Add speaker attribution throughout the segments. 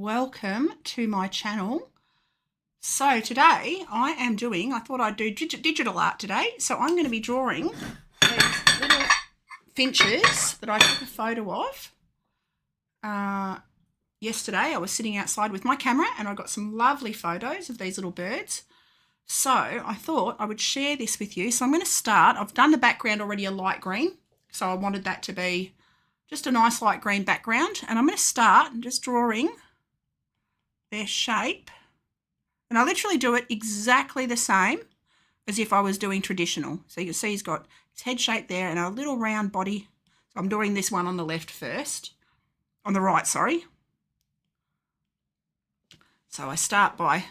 Speaker 1: welcome to my channel. So today I thought I'd do digital art today. So I'm going to be drawing these little finches that I took a photo of. Yesterday I was sitting outside with my camera and I got some lovely photos of these little birds. So I thought I would share this with you. So I'm going to start. I've done the background already a light green. So I wanted that to be just a nice light green background. And I'm going to start just drawing their shape. And I literally do it exactly the same as if I was doing traditional. So you can see he's got his head shape there and a little round body. So I'm doing this one on the left first. On the right, sorry. So I start by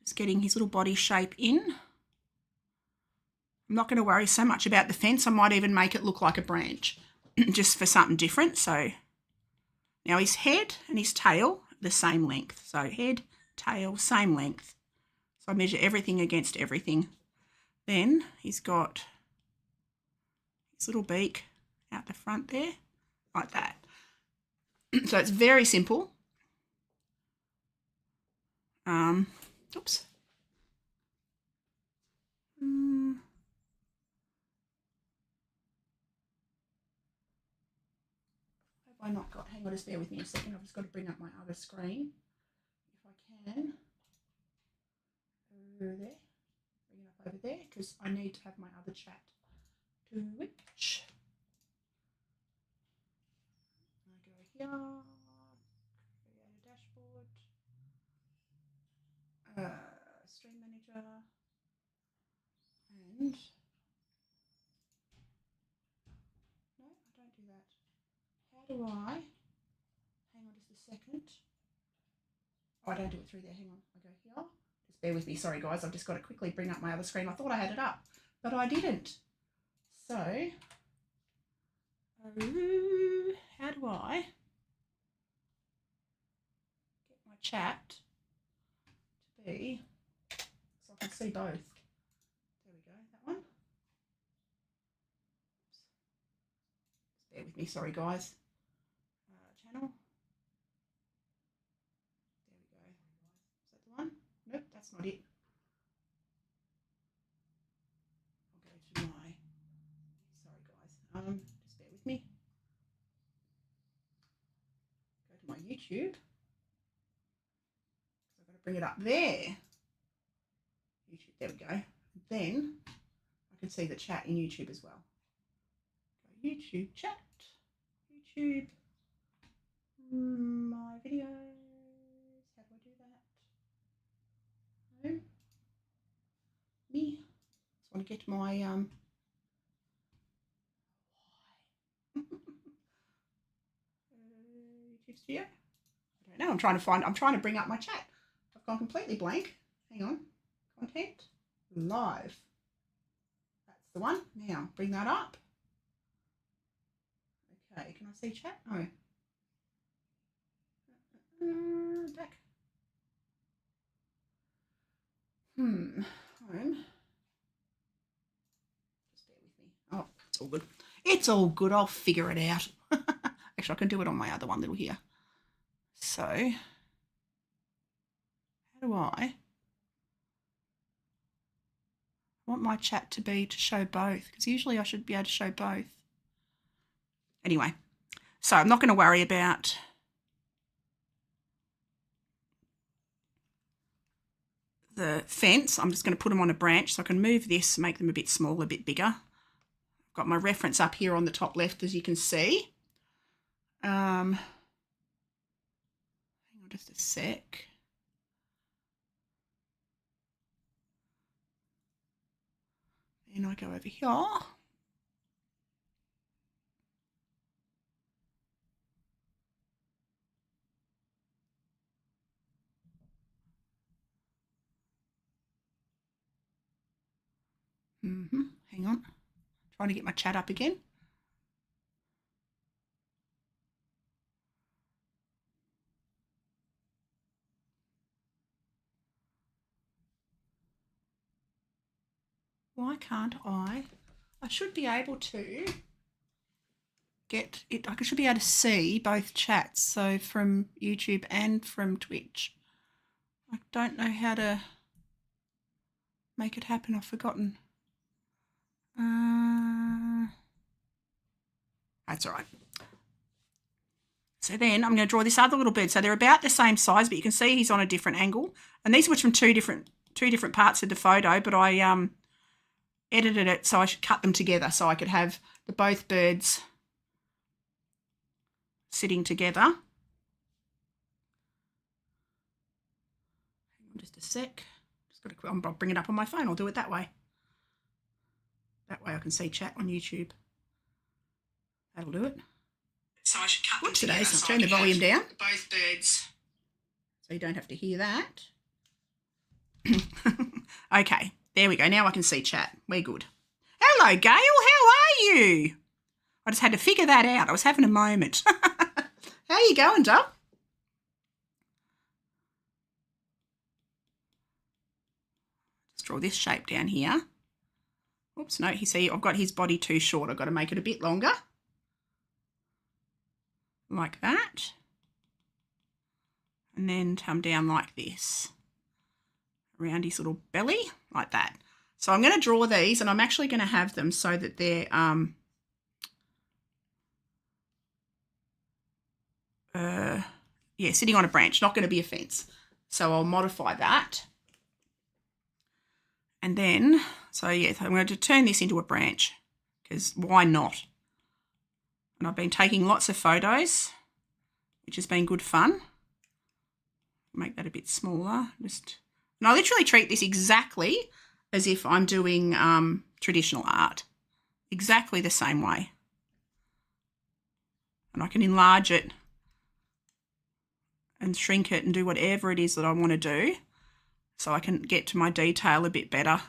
Speaker 1: just getting his little body shape in. I'm not going to worry so much about the fence. I might even make it look like a branch just for something different. So now his head and his tail are the same length. So head, tail, same length. So I measure everything against everything. Then he's got his little beak out the front there, like that. So it's very simple. Oops. Have I not got, hang on, just bear with me a second. I've just got to bring up my other screen. If I can. Over there. Bring it up over there because I need to have my other chat to which. I go here, create a dashboard, stream manager, and no, I don't do that. How do I, hang on just a second. Oh, I don't do it through there, hang on, I go here. Just bear with me, sorry guys, I've just got to quickly bring up my other screen. I thought I had it up, but I didn't. So, how do I get my chat to be so I can see both? There we go, that one. Oops. Just bear with me, sorry guys. Channel. There we go. Is that the one? Nope, that's not it. I'll go to my, sorry guys, just bear with me. Go to my YouTube. So I've got to bring it up there. YouTube, there we go. Then I can see the chat in YouTube as well. Go YouTube chat, YouTube, my videos. How do I do that? No. Me. Just want to get my YouTube studio. I don't know. I'm trying to bring up my chat. I've gone completely blank. Hang on. Content live. That's the one. Now bring that up. Okay, can I see chat? Oh. Back. Home. Just bear with me. Oh, it's all good. It's all good. I'll figure it out. Actually, I can do it on my other one little here. So, how do I want my chat to be to show both? Because usually I should be able to show both. Anyway, so I'm not going to worry about the fence. I'm just going to put them on a branch so I can move this, make them a bit smaller, a bit bigger. I've got my reference up here on the top left, as you can see. Hang on just a sec. Then I go over here. Hang on. Trying to get my chat up again. Why can't I? I should be able to get it. I should be able to see both chats, so from YouTube and from Twitch. I don't know how to make it happen. I've forgotten. That's all right. So then I'm going to draw this other little bird. So they're about the same size, but you can see he's on a different angle. And these were from two different parts of the photo, but I edited it so I should cut them together so I could have both birds sitting together. Just a sec. I'll bring it up on my phone. I'll do it that way. That way I can see chat on YouTube. That'll do it. So I should cut them together. So I'll turn the volume down. Both birds. So you don't have to hear that. Okay, there we go. Now I can see chat. We're good. Hello, Gail. How are you? I just had to figure that out. I was having a moment. How you going, Dub? Just draw this shape down here. Oops, no, you see, I've got his body too short. I've got to make it a bit longer. Like that. And then come down like this. Around his little belly, like that. So I'm going to draw these, and I'm actually going to have them so that they're sitting on a branch, not going to be a fence. So I'll modify that. And then, so yeah, I'm going to turn this into a branch, because why not? And I've been taking lots of photos, which has been good fun. Make that a bit smaller. And I literally treat this exactly as if I'm doing traditional art. Exactly the same way. And I can enlarge it and shrink it and do whatever it is that I want to do, so I can get to my detail a bit better.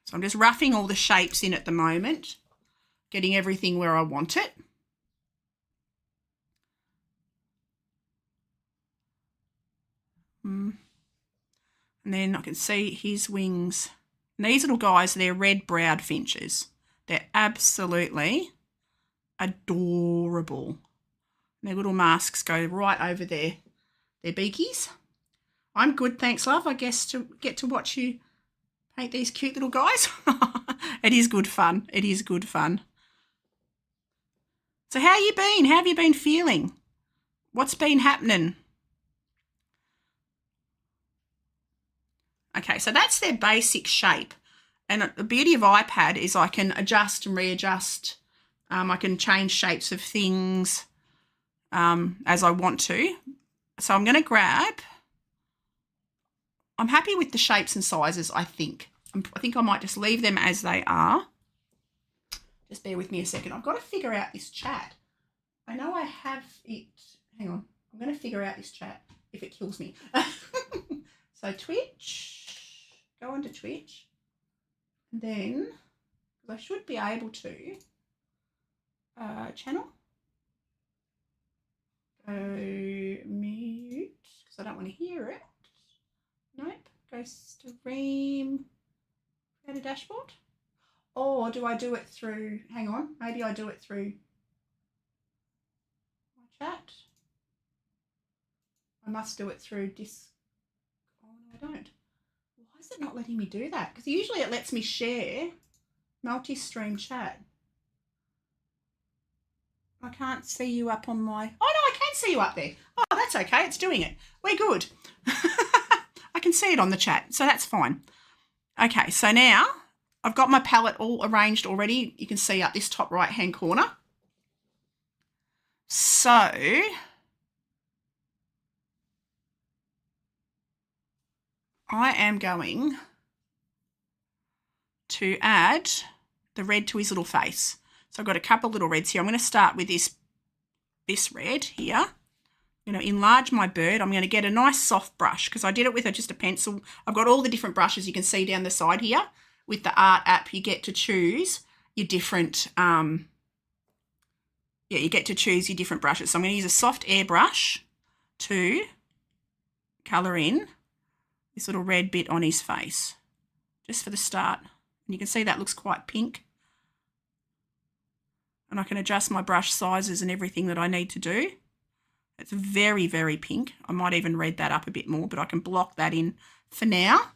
Speaker 1: So I'm just roughing all the shapes in at the moment, getting everything where I want it. And then I can see his wings. And these little guys, they're red-browed finches. They're absolutely adorable. Their little masks go right over their beakies. I'm good, thanks, love. I guess to get to watch you paint these cute little guys. It is good fun. It is good fun. So how you been? How have you been feeling? What's been happening? Okay, so that's their basic shape. And the beauty of iPad is I can adjust and readjust. I can change shapes of things as I want to. So I'm going to grab, I'm happy with the shapes and sizes, I think. I think I might just leave them as they are. Just bear with me a second. I've got to figure out this chat. I know I have it. Hang on. I'm going to figure out this chat if it kills me. So Twitch, go onto Twitch. And then, I should be able to, channel. Go mute, because I don't want to hear it. Nope. Go stream, create a dashboard. Or do I do it through, hang on, maybe I do it through my chat. I must do it through oh, no, I don't. Why is it not letting me do that? Because usually it lets me share multi-stream chat. I can't see you up on my... Oh, no, I can see you up there. Oh, that's okay. It's doing it. We're good. I can see it on the chat, so that's fine. Okay, so now I've got my palette all arranged already. You can see up this top right-hand corner. So I am going to add the red to his little face. So I've got a couple of little reds here. I'm going to start with this red here. I'm going to enlarge my bird. I'm going to get a nice soft brush because I did it with just a pencil. I've got all the different brushes you can see down the side here. With the art app, you get to choose your different, you get to choose your different brushes. So I'm going to use a soft airbrush to colour in this little red bit on his face, just for the start. And you can see that looks quite pink. And I can adjust my brush sizes and everything that I need to do. It's very, very pink. I might even red that up a bit more, but I can block that in for now.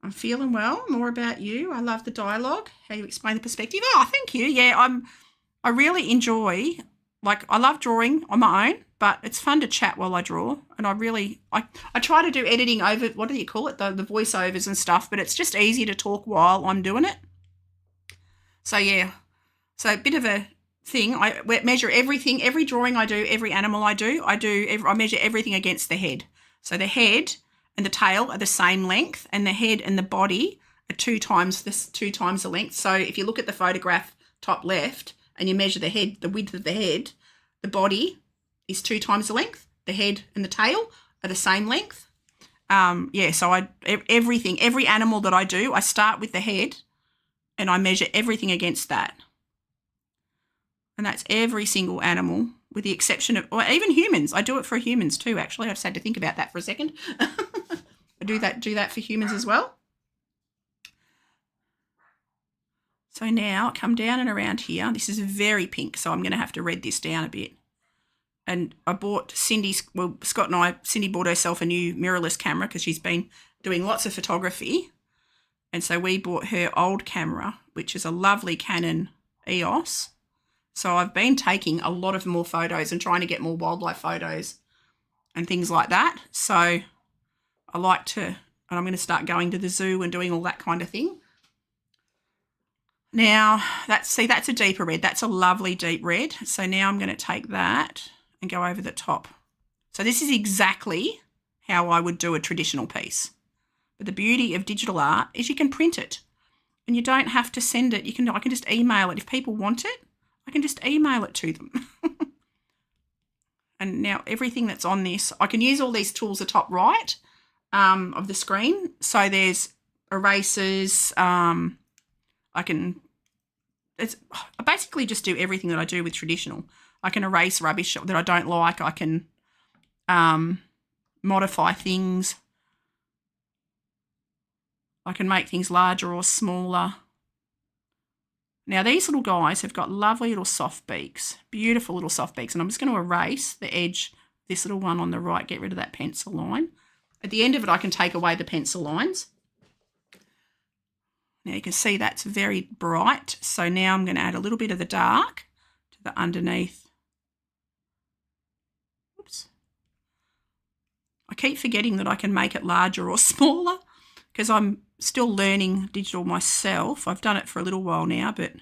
Speaker 1: I'm feeling well. More about you. I love the dialogue, how you explain the perspective. Oh, thank you. Yeah, I really enjoy, like, I love drawing on my own, but it's fun to chat while I draw. And I try to do editing over, what do you call it, the voiceovers and stuff, but it's just easier to talk while I'm doing it. So, yeah. So, a bit of a thing. I measure everything, every drawing I do, every animal I do, I measure everything against the head. So, the head and the tail are the same length, and the head and the body are two times the length. So, if you look at the photograph top left and you measure the head, the width of the head, the body is 2 times the length. The head and the tail are the same length. Yeah, so every animal that I do, I start with the head and I measure everything against that. And that's every single animal, with the exception of, or even humans. I do it for humans too, actually. I just had to think about that for a second. I do that for humans as well. So now come down and around here. This is very pink, so I'm going to have to red this down a bit. And I bought Scott and I, Cindy bought herself a new mirrorless camera because she's been doing lots of photography. And so we bought her old camera, which is a lovely Canon EOS. So I've been taking a lot of more photos and trying to get more wildlife photos and things like that. So I like to, and I'm going to start going to the zoo and doing all that kind of thing. Now, that's a deeper red. That's a lovely deep red. So now I'm going to take that and go over the top. So this is exactly how I would do a traditional piece. But the beauty of digital art is you can print it and you don't have to send it. I can just email it. If people want it, I can just email it to them. And now everything that's on this, I can use all these tools at the top right of the screen. So there's erasers. I basically just do everything that I do with traditional. I can erase rubbish that I don't like. I can modify things. I can make things larger or smaller. Now, these little guys have got lovely little soft beaks, beautiful little soft beaks, and I'm just going to erase the edge, this little one on the right, get rid of that pencil line. At the end of it, I can take away the pencil lines. Now, you can see that's very bright, so now I'm going to add a little bit of the dark to the underneath. Oops. I keep forgetting that I can make it larger or smaller because I'm still learning digital myself. I've done it for a little while now, but I'm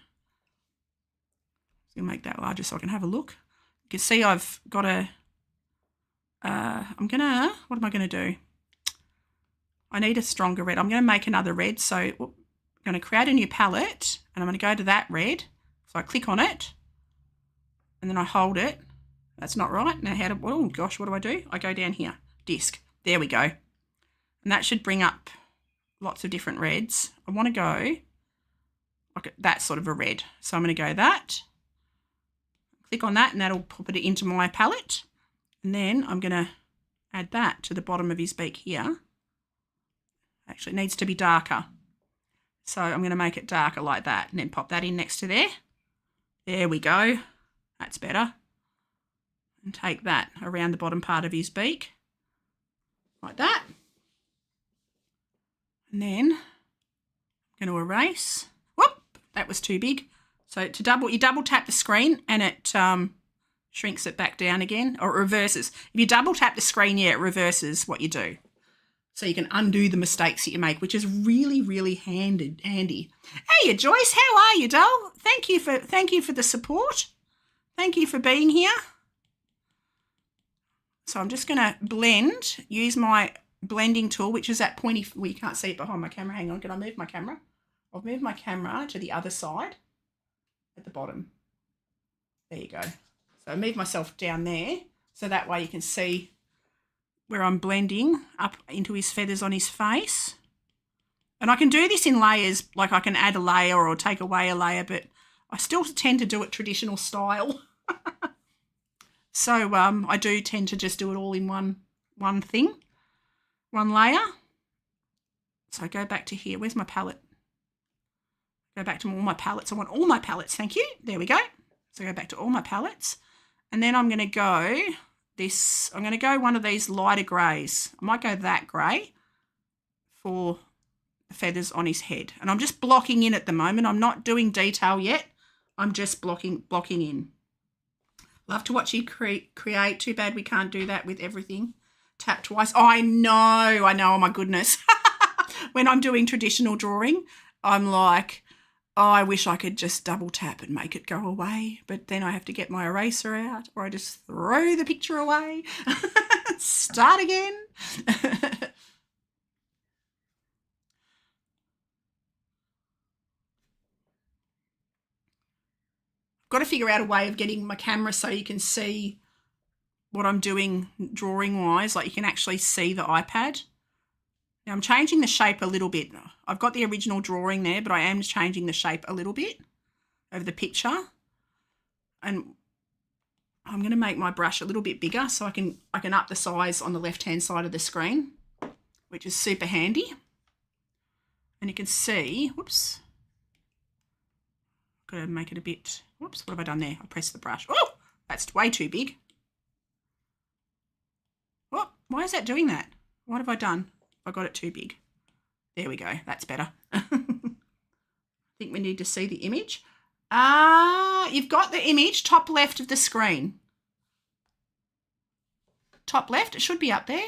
Speaker 1: going to make that larger so I can have a look. You can see I've got what am I going to do? I need a stronger red. I'm going to make another red. So I'm going to create a new palette and I'm going to go to that red. So I click on it and then I hold it. That's not right. Now oh gosh, what do? I go down here, disc. There we go. And that should bring up lots of different reds. I want to go like that sort of a red. So I'm going to go that, click on that, and that'll pop it into my palette. And then I'm going to add that to the bottom of his beak here. Actually, it needs to be darker. So I'm going to make it darker like that and then pop that in next to there. There we go. That's better. And take that around the bottom part of his beak like that. And then I'm going to erase. Whoop, that was too big. So you double tap the screen and it shrinks it back down again, or it reverses. If you double tap the screen, yeah, it reverses what you do. So you can undo the mistakes that you make, which is really, really handy. Hey, Joyce, how are you, doll? Thank you for the support. Thank you for being here. So I'm just going to blend, use my blending tool, which is that pointy, well, you can't see it behind my camera. Hang on, can I move my camera? I'll move my camera to the other side at the bottom. There you go. So I move myself down there so that way you can see where I'm blending up into his feathers on his face. And I can do this in layers, like I can add a layer or take away a layer, but I still tend to do it traditional style. So I do tend to just do it all in one thing, one layer. So I go back to here. Where's my palette? Go back to all my palettes. I want all my palettes. Thank you. There we go. So go back to all my palettes. And then I'm going to go I'm going to go one of these lighter greys. I might go that grey for the feathers on his head. And I'm just blocking in at the moment. I'm not doing detail yet. I'm just blocking in. Love to watch you create. Too bad we can't do that with everything. Tap twice. Oh, I know. Oh, my goodness. When I'm doing traditional drawing, I'm like, oh, I wish I could just double tap and make it go away. But then I have to get my eraser out, or I just throw the picture away. Start again. Got to figure out a way of getting my camera so you can see what I'm doing drawing wise, like you can actually see the iPad. Now I'm changing the shape a little bit. I've got the original drawing there, but I am changing the shape a little bit of the picture. And I'm going to make my brush a little bit bigger so I can up the size on the left-hand side of the screen, which is super handy. And you can see, whoops, got to make it a bit, whoops, what have I done there? I pressed the brush. Oh, that's way too big. Oh, why is that doing that? What have I done? I got it too big. There we go. That's better. I think we need to see the image. You've got the image top left of the screen. Top left. It should be up there.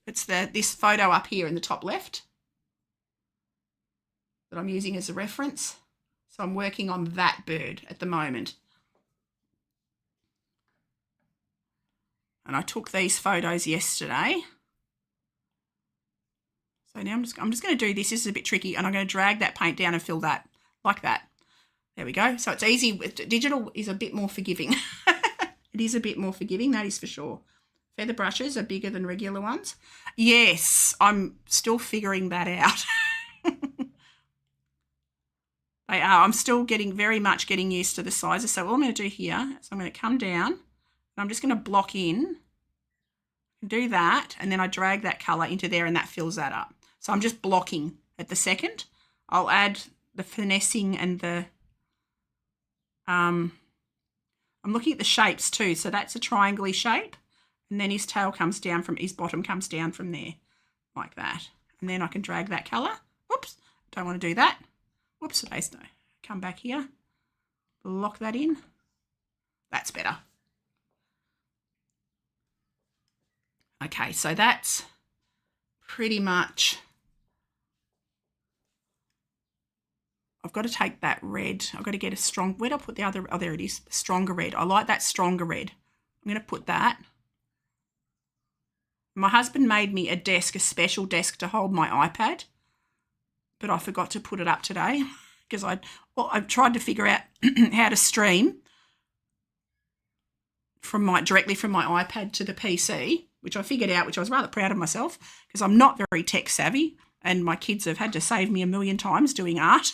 Speaker 1: It's this photo up here in the top left that I'm using as a reference. So I'm working on that bird at the moment. And I took these photos yesterday. So now I'm just going to do this. This is a bit tricky, and I'm going to drag that paint down and fill that like that. There we go. So it's easy. Digital is a bit more forgiving. It is a bit more forgiving, that is for sure. Feather brushes are bigger than regular ones. Yes, I'm still figuring that out. They are. I'm still very much getting used to the sizes. So all I'm going to do here is I'm going to come down. I'm just going to block in, do that, and then I drag that colour into there and that fills that up. So I'm just blocking at the second. I'll add the finessing and the, I'm looking at the shapes too. So that's a triangle-y shape, and then his tail comes down his bottom comes down from there, like that. And then I can drag that colour. Whoops, don't want to do that. Whoops, today's no. Come back here, lock that in. That's better. Okay, so that's pretty much, I've got to take that red, I've got to get a strong, where did I put the other, oh, there it is, stronger red. I like that stronger red. I'm going to put that. My husband made me a special desk to hold my iPad, but I forgot to put it up today because I've tried to figure out how to stream directly from my iPad to the PC, which I figured out, which I was rather proud of myself because I'm not very tech savvy and my kids have had to save me a million times doing art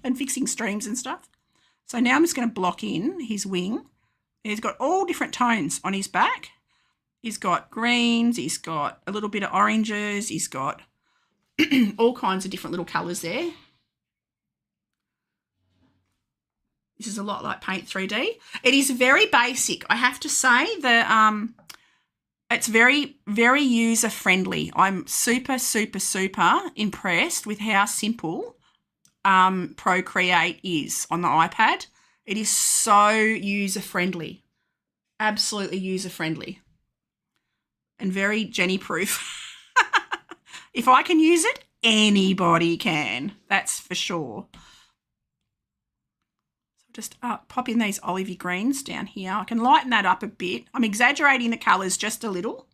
Speaker 1: and fixing streams and stuff. So now I'm just going to block in his wing. He's got all different tones on his back. He's got greens, he's got a little bit of oranges, he's got all kinds of different little colours there. This is a lot like Paint 3D. It is very basic. I have to say that it's very, very user-friendly. I'm super, super, super impressed with how simple Procreate is on the iPad. It is so user-friendly, absolutely user-friendly, and very Jenny-proof. If I can use it, anybody can. That's for sure. So just pop in these olivey greens down here. I can lighten that up a bit. I'm exaggerating the colours just a little.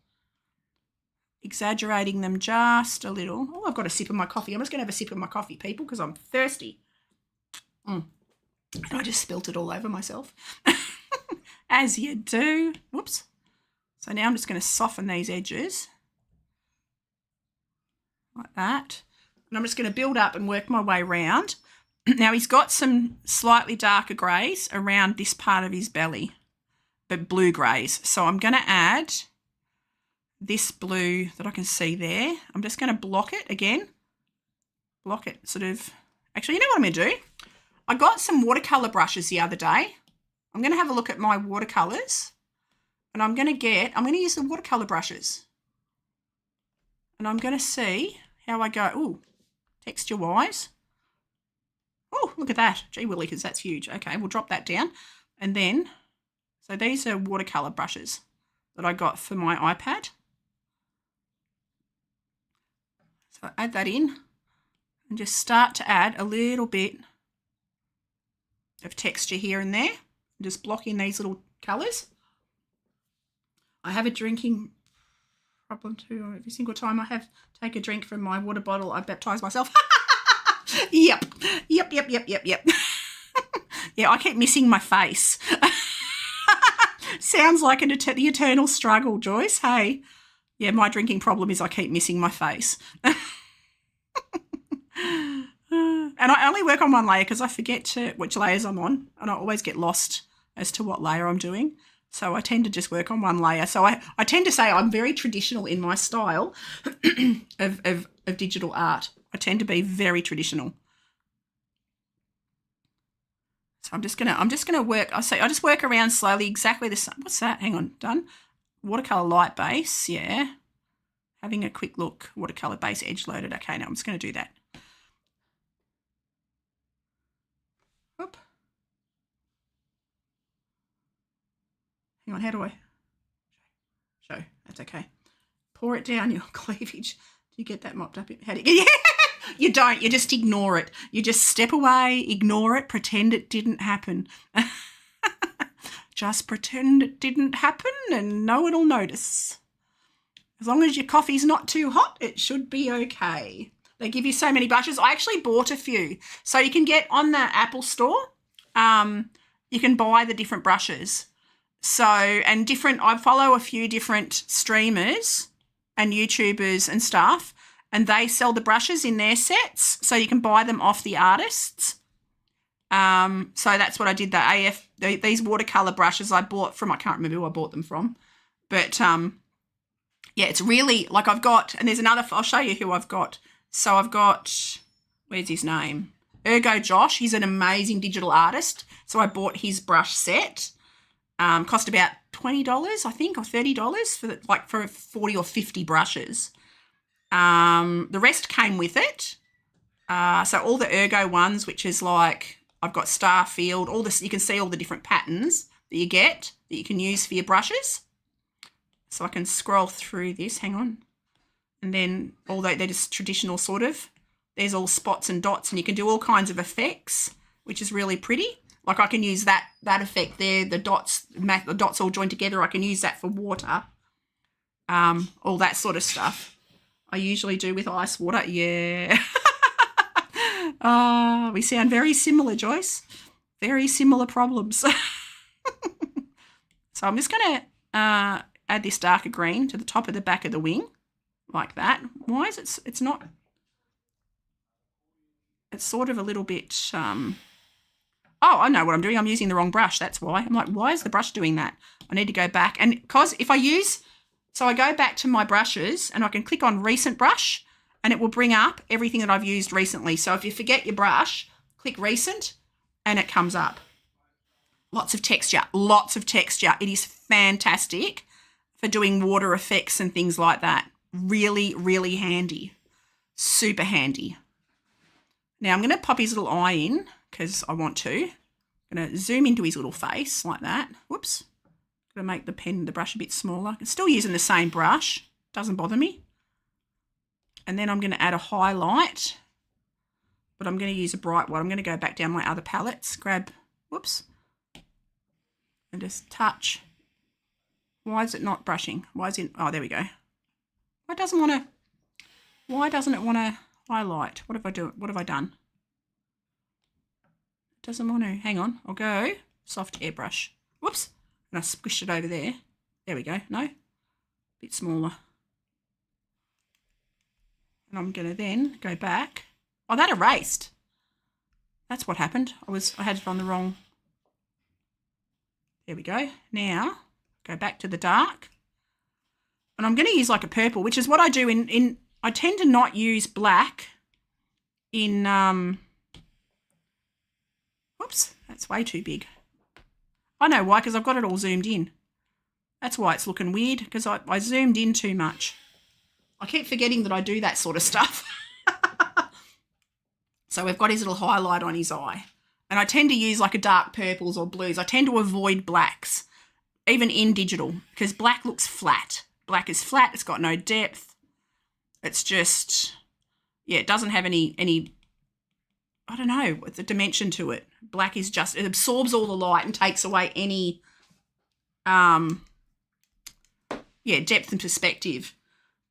Speaker 1: Exaggerating them just a little. Oh, I've got a sip of my coffee. I'm just going to have a sip of my coffee, people, because I'm thirsty. And I just spilt it all over myself. As you do. Whoops. So now I'm just going to soften these edges. Like that. And I'm just going to build up and work my way round. Now he's got some slightly darker greys around this part of his belly, but blue greys. So I'm going to add this blue that I can see there. I'm just going to block it again. Block it sort of. Actually, you know what I'm going to do? I got some watercolour brushes the other day. I'm going to have a look at my watercolours. And I'm going to use the watercolour brushes. And I'm going to see how I go. Ooh, texture-wise. Oh, look at that. Gee willikers, that's huge. Okay, we'll drop that down. And then, so these are watercolour brushes that I got for my iPad. So I add that in and just start to add a little bit of texture here and there. Just block in these little colours. I have a drinking problem too. Every single time I take a drink from my water bottle, I baptise myself. Yep. Yeah, I keep missing my face. Sounds like the eternal struggle, Joyce. Hey. Yeah, my drinking problem is I keep missing my face. And I only work on one layer because I forget which layers I'm on, and I always get lost as to what layer I'm doing. So I tend to just work on one layer. So I tend to say I'm very traditional in my style of digital art. I tend to be very traditional. So I'm just gonna work. I just work around slowly exactly the same. What's that? Hang on, done. Watercolor light base, yeah. Having a quick look. Watercolor base edge loaded. Okay, now I'm just gonna do that. Oop. Hang on, how do I show? That's okay. Pour it down your cleavage. Do you get that mopped up? How do you? Yeah. You don't. You just ignore it. You just step away, ignore it, pretend it didn't happen. Just pretend it didn't happen and no one will notice. As long as your coffee's not too hot, it should be okay. They give you so many brushes. I actually bought a few. So you can get on the Apple store, you can buy the different brushes. So, and I follow a few different streamers and YouTubers and stuff, and they sell the brushes in their sets, so you can buy them off the artists. So that's what I did. These watercolor brushes I bought from, I can't remember who I bought them from, but yeah, it's really like I've got, and there's another, I'll show you who I've got. So I've got, where's his name? Ergo Josh. He's an amazing digital artist. So I bought his brush set. Cost about $20, I think, or $30 for 40 or 50 brushes. The rest came with it. So all the Ergo ones, which is like, I've got Starfield, all this, you can see all the different patterns that you get that you can use for your brushes. So I can scroll through this, hang on. And then although they're just traditional sort of, there's all spots and dots, and you can do all kinds of effects, which is really pretty. Like I can use that effect there, the dots all joined together. I can use that for water, all that sort of stuff. I usually do with ice water. Yeah. We sound very similar, Joyce. Very similar problems. So I'm just going to add this darker green to the top of the back of the wing, like that. Why is it? It's not. It's sort of a little bit. Oh, I know what I'm doing. I'm using the wrong brush. That's why. I'm like, why is the brush doing that? I need to go back. And because if I use, so I go back to my brushes and I can click on recent brush and it will bring up everything that I've used recently. So if you forget your brush, click recent and it comes up. Lots of texture, lots of texture. It is fantastic for doing water effects and things like that. Really, really handy. Super handy. Now I'm going to pop his little eye in because I want to. I'm going to zoom into his little face like that. Whoops. Going to make the brush a bit smaller. I'm still using the same brush. Doesn't bother me. And then I'm going to add a highlight, but I'm going to use a bright one. I'm going to go back down my other palettes, grab, whoops, and just touch. Why is it not brushing? Why is it, oh, there we go. Why doesn't it want to highlight? What have I done? It doesn't want to, hang on, I'll go soft airbrush. Whoops, and I squished it over there. There we go, no, bit smaller. And I'm going to then go back. Oh, that erased. That's what happened. I had it on the wrong. There we go. Now, go back to the dark. And I'm going to use like a purple, which is what I do in I tend to not use black in, whoops, that's way too big. I know why, because I've got it all zoomed in. That's why it's looking weird, because I zoomed in too much. I keep forgetting that I do that sort of stuff. So we've got his little highlight on his eye. And I tend to use like a dark purples or blues. I tend to avoid blacks, even in digital, because black looks flat. Black is flat. It's got no depth. It's just, yeah, it doesn't have any, I don't know, what's the dimension to it. Black is just, it absorbs all the light and takes away any, depth and perspective.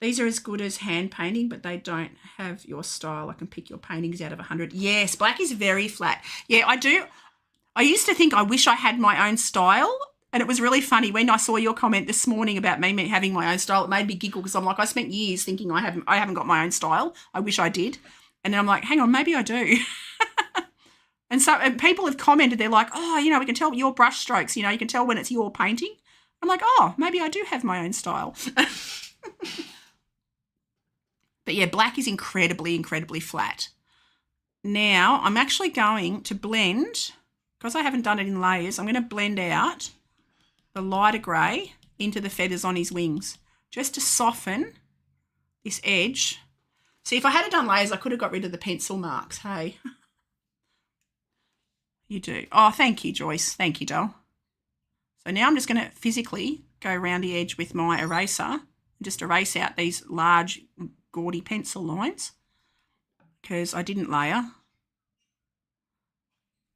Speaker 1: These are as good as hand painting, but they don't have your style. I can pick your paintings out of 100. Yes, black is very flat. Yeah, I do. I used to think I wish I had my own style, and it was really funny when I saw your comment this morning about me having my own style. It made me giggle because I'm like, I spent years thinking I haven't got my own style. I wish I did. And then I'm like, hang on, maybe I do. And people have commented, they're like, oh, we can tell your brush strokes, you can tell when it's your painting. I'm like, oh, maybe I do have my own style. But yeah, black is incredibly, incredibly flat. Now I'm actually going to blend, because I haven't done it in layers, I'm going to blend out the lighter grey into the feathers on his wings, just to soften this edge. See, if I had done layers, I could have got rid of the pencil marks, hey? You do. Oh, thank you, Joyce. Thank you, doll. So now I'm just going to physically go around the edge with my eraser and just erase out these large, gaudy pencil lines, because I didn't layer.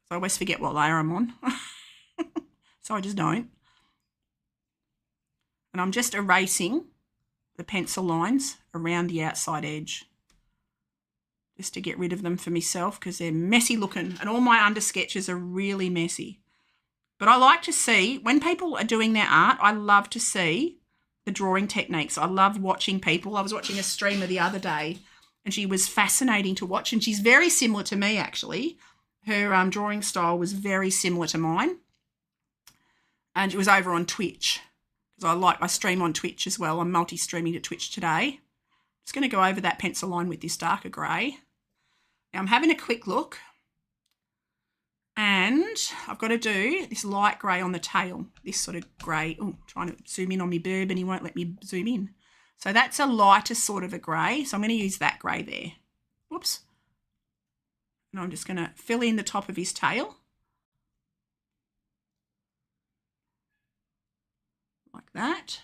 Speaker 1: So I always forget what layer I'm on. So I just don't. And I'm just erasing the pencil lines around the outside edge, just to get rid of them for myself, because they're messy looking and all my under sketches are really messy. But I like to see, when people are doing their art, I love to see the drawing techniques. I love watching people. I was watching a streamer the other day and she was fascinating to watch, and she's very similar to me actually. Her drawing style was very similar to mine, and it was over on Twitch, because I stream on Twitch as well. I'm multi-streaming to Twitch today. Just going to go over that pencil line with this darker grey. Now I'm having a quick look, and I've got to do this light grey on the tail, this sort of grey. Oh, trying to zoom in on my burb and he won't let me zoom in. So that's a lighter sort of a grey, so I'm going to use that grey there. Whoops. And I'm just going to fill in the top of his tail, like that.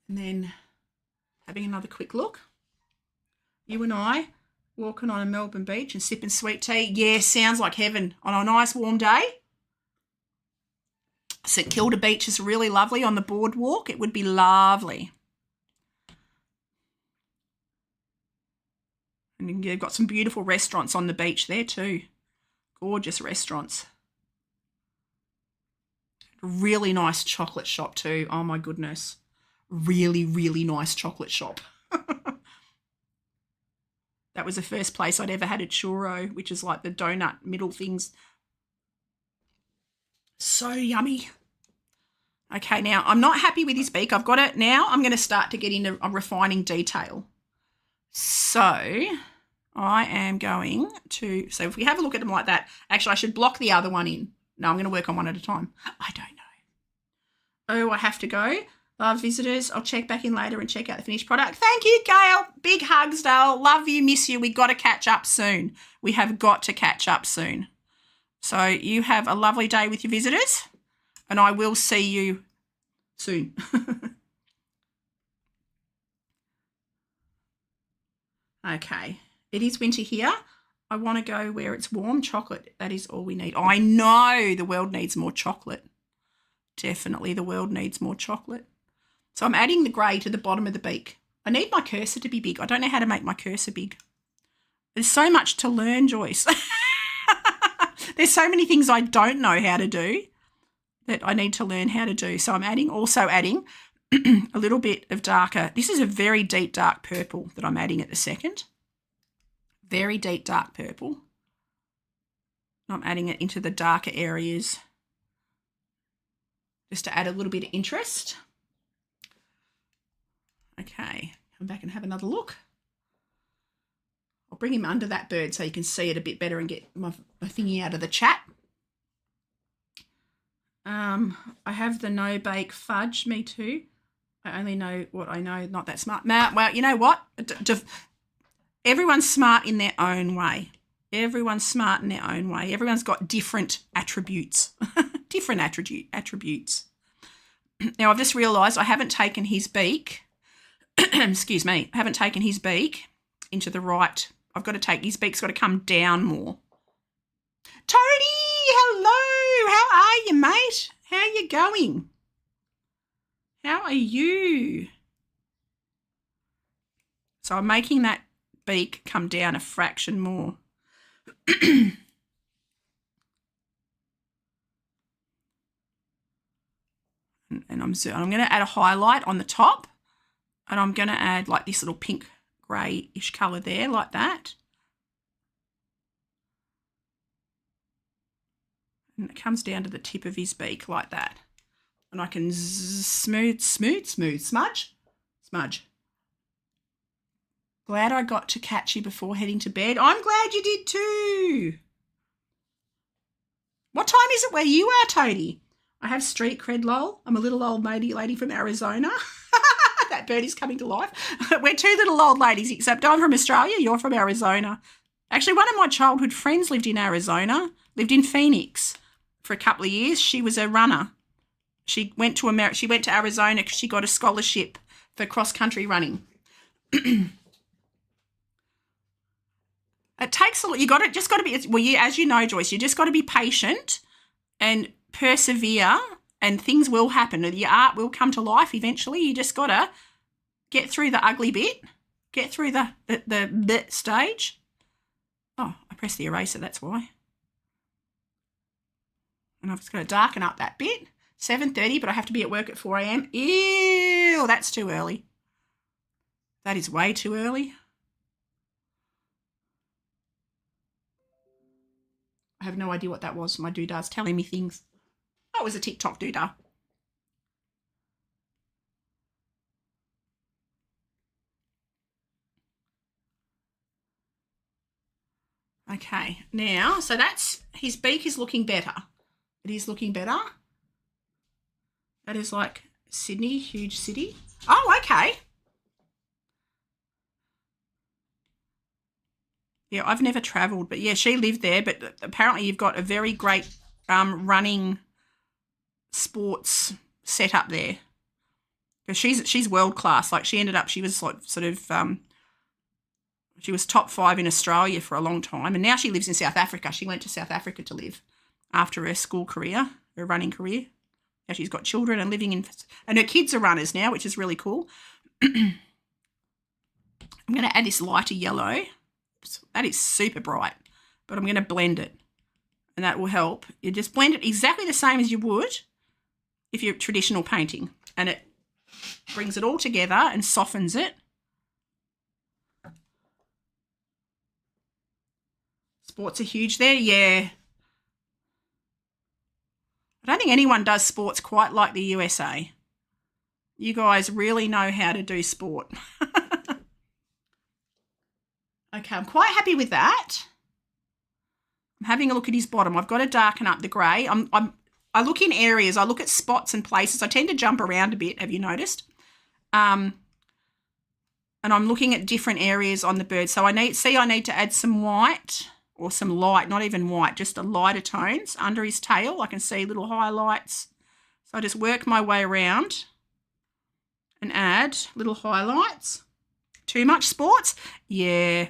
Speaker 1: And then having another quick look. You and I walking on a Melbourne beach and sipping sweet tea. Yeah, sounds like heaven on a nice warm day. St Kilda Beach is really lovely on the boardwalk. It would be lovely. And you've got some beautiful restaurants on the beach there too. Gorgeous restaurants. Really nice chocolate shop too. Oh my goodness. Really, really nice chocolate shop. That was the first place I'd ever had a churro, which is like the donut middle things. So yummy. Okay, now I'm not happy with his beak. I've got it now. I'm going to start to get into refining detail. So I am going to, so if we have a look at them like that, actually I should block the other one in. No, I'm going to work on one at a time. I don't know. Oh, I have to go. Love visitors. I'll check back in later and check out the finished product. Thank you, Gail. Big hugs, Dale. Love you, miss you. We got to catch up soon. We have got to catch up soon. So you have a lovely day with your visitors, and I will see you soon. Okay. It is winter here. I want to go where it's warm. Chocolate, that is all we need. I know the world needs more chocolate. Definitely the world needs more chocolate. So I'm adding the grey to the bottom of the beak. I need my cursor to be big. I don't know how to make my cursor big. There's so much to learn, Joyce. There's so many things I don't know how to do that I need to learn how to do. So I'm also adding a little bit of darker. This is a very deep dark purple that I'm adding at the second. Very deep dark purple. I'm adding it into the darker areas just to add a little bit of interest. Okay, come back and have another look. I'll bring him under that bird so you can see it a bit better and get my thingy out of the chat. I have the no bake fudge, me too. I only know what I know, not that smart. Well, you know what? Everyone's smart in their own way. Everyone's smart in their own way. Everyone's got different attributes. Different attributes. Now, I've just realised I haven't taken his beak. Excuse me. I haven't taken his beak into the right. I've got to take, his beak's got to come down more. Tony, hello. How are you, mate? How are you going? How are you? So I'm making that beak come down a fraction more. and I'm going to add a highlight on the top, and I'm going to add like this little pink greyish colour there, like that. And it comes down to the tip of his beak like that. And I can smudge. Glad I got to catch you before heading to bed. I'm glad you did too. What time is it where you are, Toadie? I have street cred, lol. I'm a little old lady from Arizona. That bird is coming to life. We're two little old ladies, except I'm from Australia, you're from Arizona. Actually, one of my childhood friends lived in Arizona, lived in Phoenix for a couple of years. She was a runner. She went to Arizona because she got a scholarship for cross-country running. It takes a lot. Just got to be, well, as you know, Joyce, you just got to be patient and persevere, and things will happen. Your art will come to life eventually. You just got to get through the ugly bit, get through the stage. Oh, I pressed the eraser, that's why. And I've just got to darken up that bit. 7:30, but I have to be at work at 4 a.m. Ew, that's too early. That is way too early. I have no idea what that was. My doodah's telling me things. Oh, it was a TikTok doodah. Okay, now, so that's, his beak is looking better. It is looking better. That is like Sydney, huge city. Oh, okay. Yeah, I've never travelled, but yeah, she lived there. But apparently you've got a very great running sports set up there. Because she's world class. Like she was like sort of, she was top 5 in Australia for a long time. And now she lives in South Africa. She went to South Africa to live after her school career, her running career. Now she's got children and and her kids are runners now, which is really cool. I'm going to add this lighter yellow. That is super bright, but I'm going to blend it, and that will help. You just blend it exactly the same as you would if you're traditional painting, and it brings it all together and softens it. Sports are huge there, yeah. I don't think anyone does sports quite like the USA. You guys really know how to do sport. Okay, I'm quite happy with that. I'm having a look at his bottom. I've got to darken up the grey. I look in areas. I look at spots and places. I tend to jump around a bit, have you noticed? And I'm looking at different areas on the bird. So I need to add some white or some light, not even white, just the lighter tones under his tail. I can see little highlights. So I just work my way around and add little highlights. Too much sports? Yeah.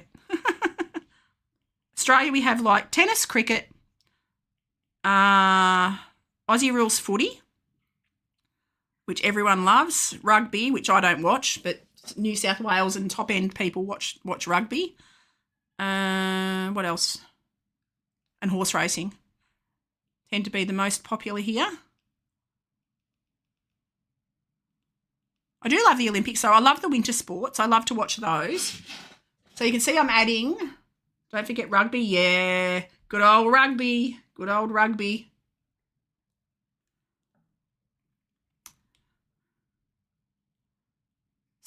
Speaker 1: Australia, we have like tennis, cricket, Aussie rules footy, which everyone loves, rugby, which I don't watch, but New South Wales and top end people watch rugby. What else? And horse racing tend to be the most popular here. I do love the Olympics, so I love the winter sports. I love to watch those. So you can see I'm adding, don't forget rugby. Yeah, good old rugby. Good old rugby.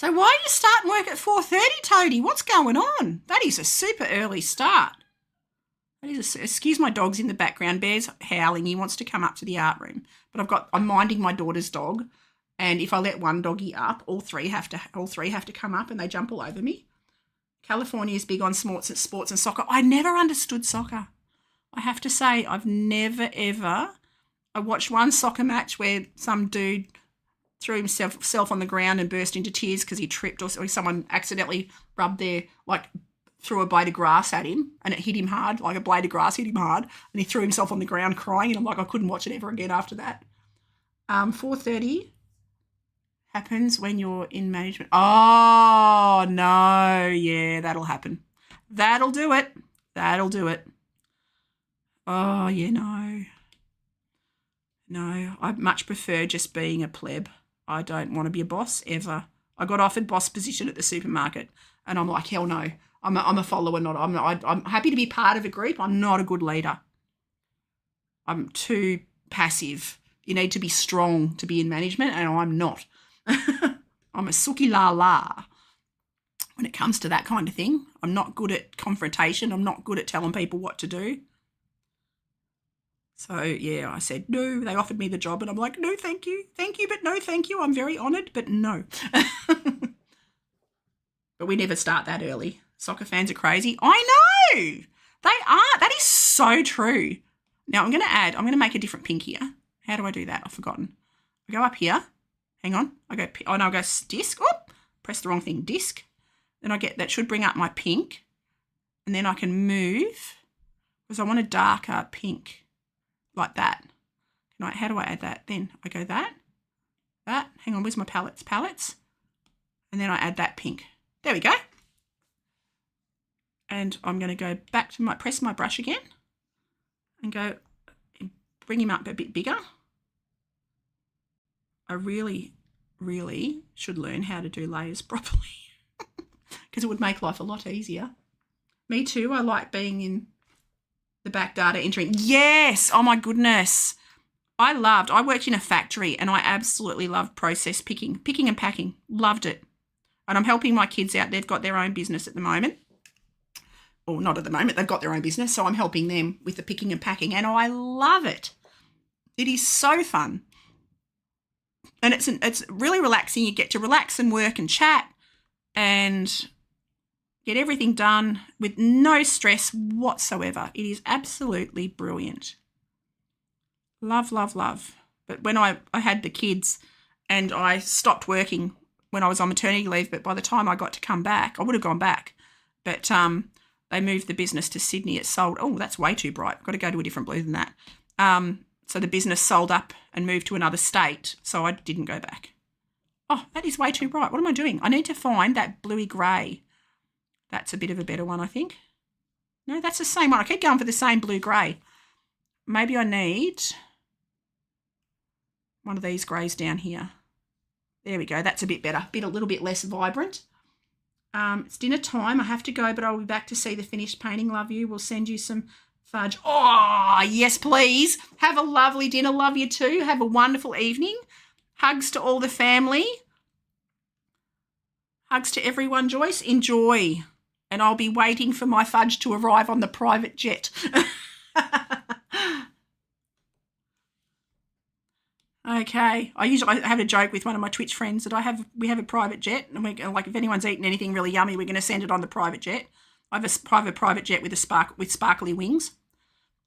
Speaker 1: So why are you starting work at 4:30, Toadie? What's going on? That is a super early start. Excuse my dog's in the background. Bear's howling. He wants to come up to the art room. But I'm minding my daughter's dog, and if I let one doggy up, all three have to come up, and they jump all over me. California is big on sports and soccer. I never understood soccer. I have to say, I've never ever. I watched one soccer match where some dude threw himself on the ground and burst into tears because he tripped, or someone accidentally threw a blade of grass at him and it hit him hard, like a blade of grass hit him hard, and he threw himself on the ground crying, and I'm like, I couldn't watch it ever again after that. 4:30 happens when you're in management. Oh, no, yeah, that'll happen. That'll do it. Oh, yeah, no. No, I much prefer just being a pleb. I don't want to be a boss ever. I got offered boss position at the supermarket, and I'm like, hell no. I'm a follower, I'm happy to be part of a group. I'm not a good leader. I'm too passive. You need to be strong to be in management, and I'm not. I'm a sookie la la when it comes to that kind of thing. I'm not good at confrontation. I'm not good at telling people what to do. So, yeah, I said no. They offered me the job, and I'm like, no, thank you. Thank you, but no, thank you. I'm very honoured, but no. But we never start that early. Soccer fans are crazy. I know. They are. That is so true. Now, I'm going to make a different pink here. How do I do that? I've forgotten. I go up here. Hang on. I'll go disc. Oh, press the wrong thing. Disc. Then that should bring up my pink. And then I can move because I want a darker pink. Like that. How do I add that? Then I go that. Hang on, where's my palettes? Palettes. And then I add that pink. There we go. And I'm going to go back to press my brush again and bring him up a bit bigger. I really, really should learn how to do layers properly because it would make life a lot easier. Me too. I like being in the back data entering. Yes. Oh my goodness. I worked in a factory and I absolutely loved process picking and packing. Loved it. And I'm helping my kids out. They've got their own business at the moment. Or not at the moment. They've got their own business. So I'm helping them with the picking and packing. And I love it. It is so fun. And it's really relaxing. You get to relax and work and chat and get everything done with no stress whatsoever. It is absolutely brilliant. Love, love, love. But when I had the kids and I stopped working when I was on maternity leave, but by the time I got to come back, I would have gone back. But they moved the business to Sydney. It sold. Oh, that's way too bright. I've got to go to a different blue than that. So the business sold up and moved to another state, so I didn't go back. Oh, that is way too bright. What am I doing? I need to find that bluey grey. That's a bit of a better one, I think. No, that's the same one. I keep going for the same blue-grey. Maybe I need one of these greys down here. There we go. That's a bit better. A little bit less vibrant. It's dinner time. I have to go, but I'll be back to see the finished painting. Love you. We'll send you some fudge. Oh, yes, please. Have a lovely dinner. Love you too. Have a wonderful evening. Hugs to all the family. Hugs to everyone, Joyce. Enjoy. And I'll be waiting for my fudge to arrive on the private jet. Okay. I have a joke with one of my Twitch friends that we have a private jet, and if anyone's eaten anything really yummy, we're going to send it on the private jet. I have a private jet with sparkly wings,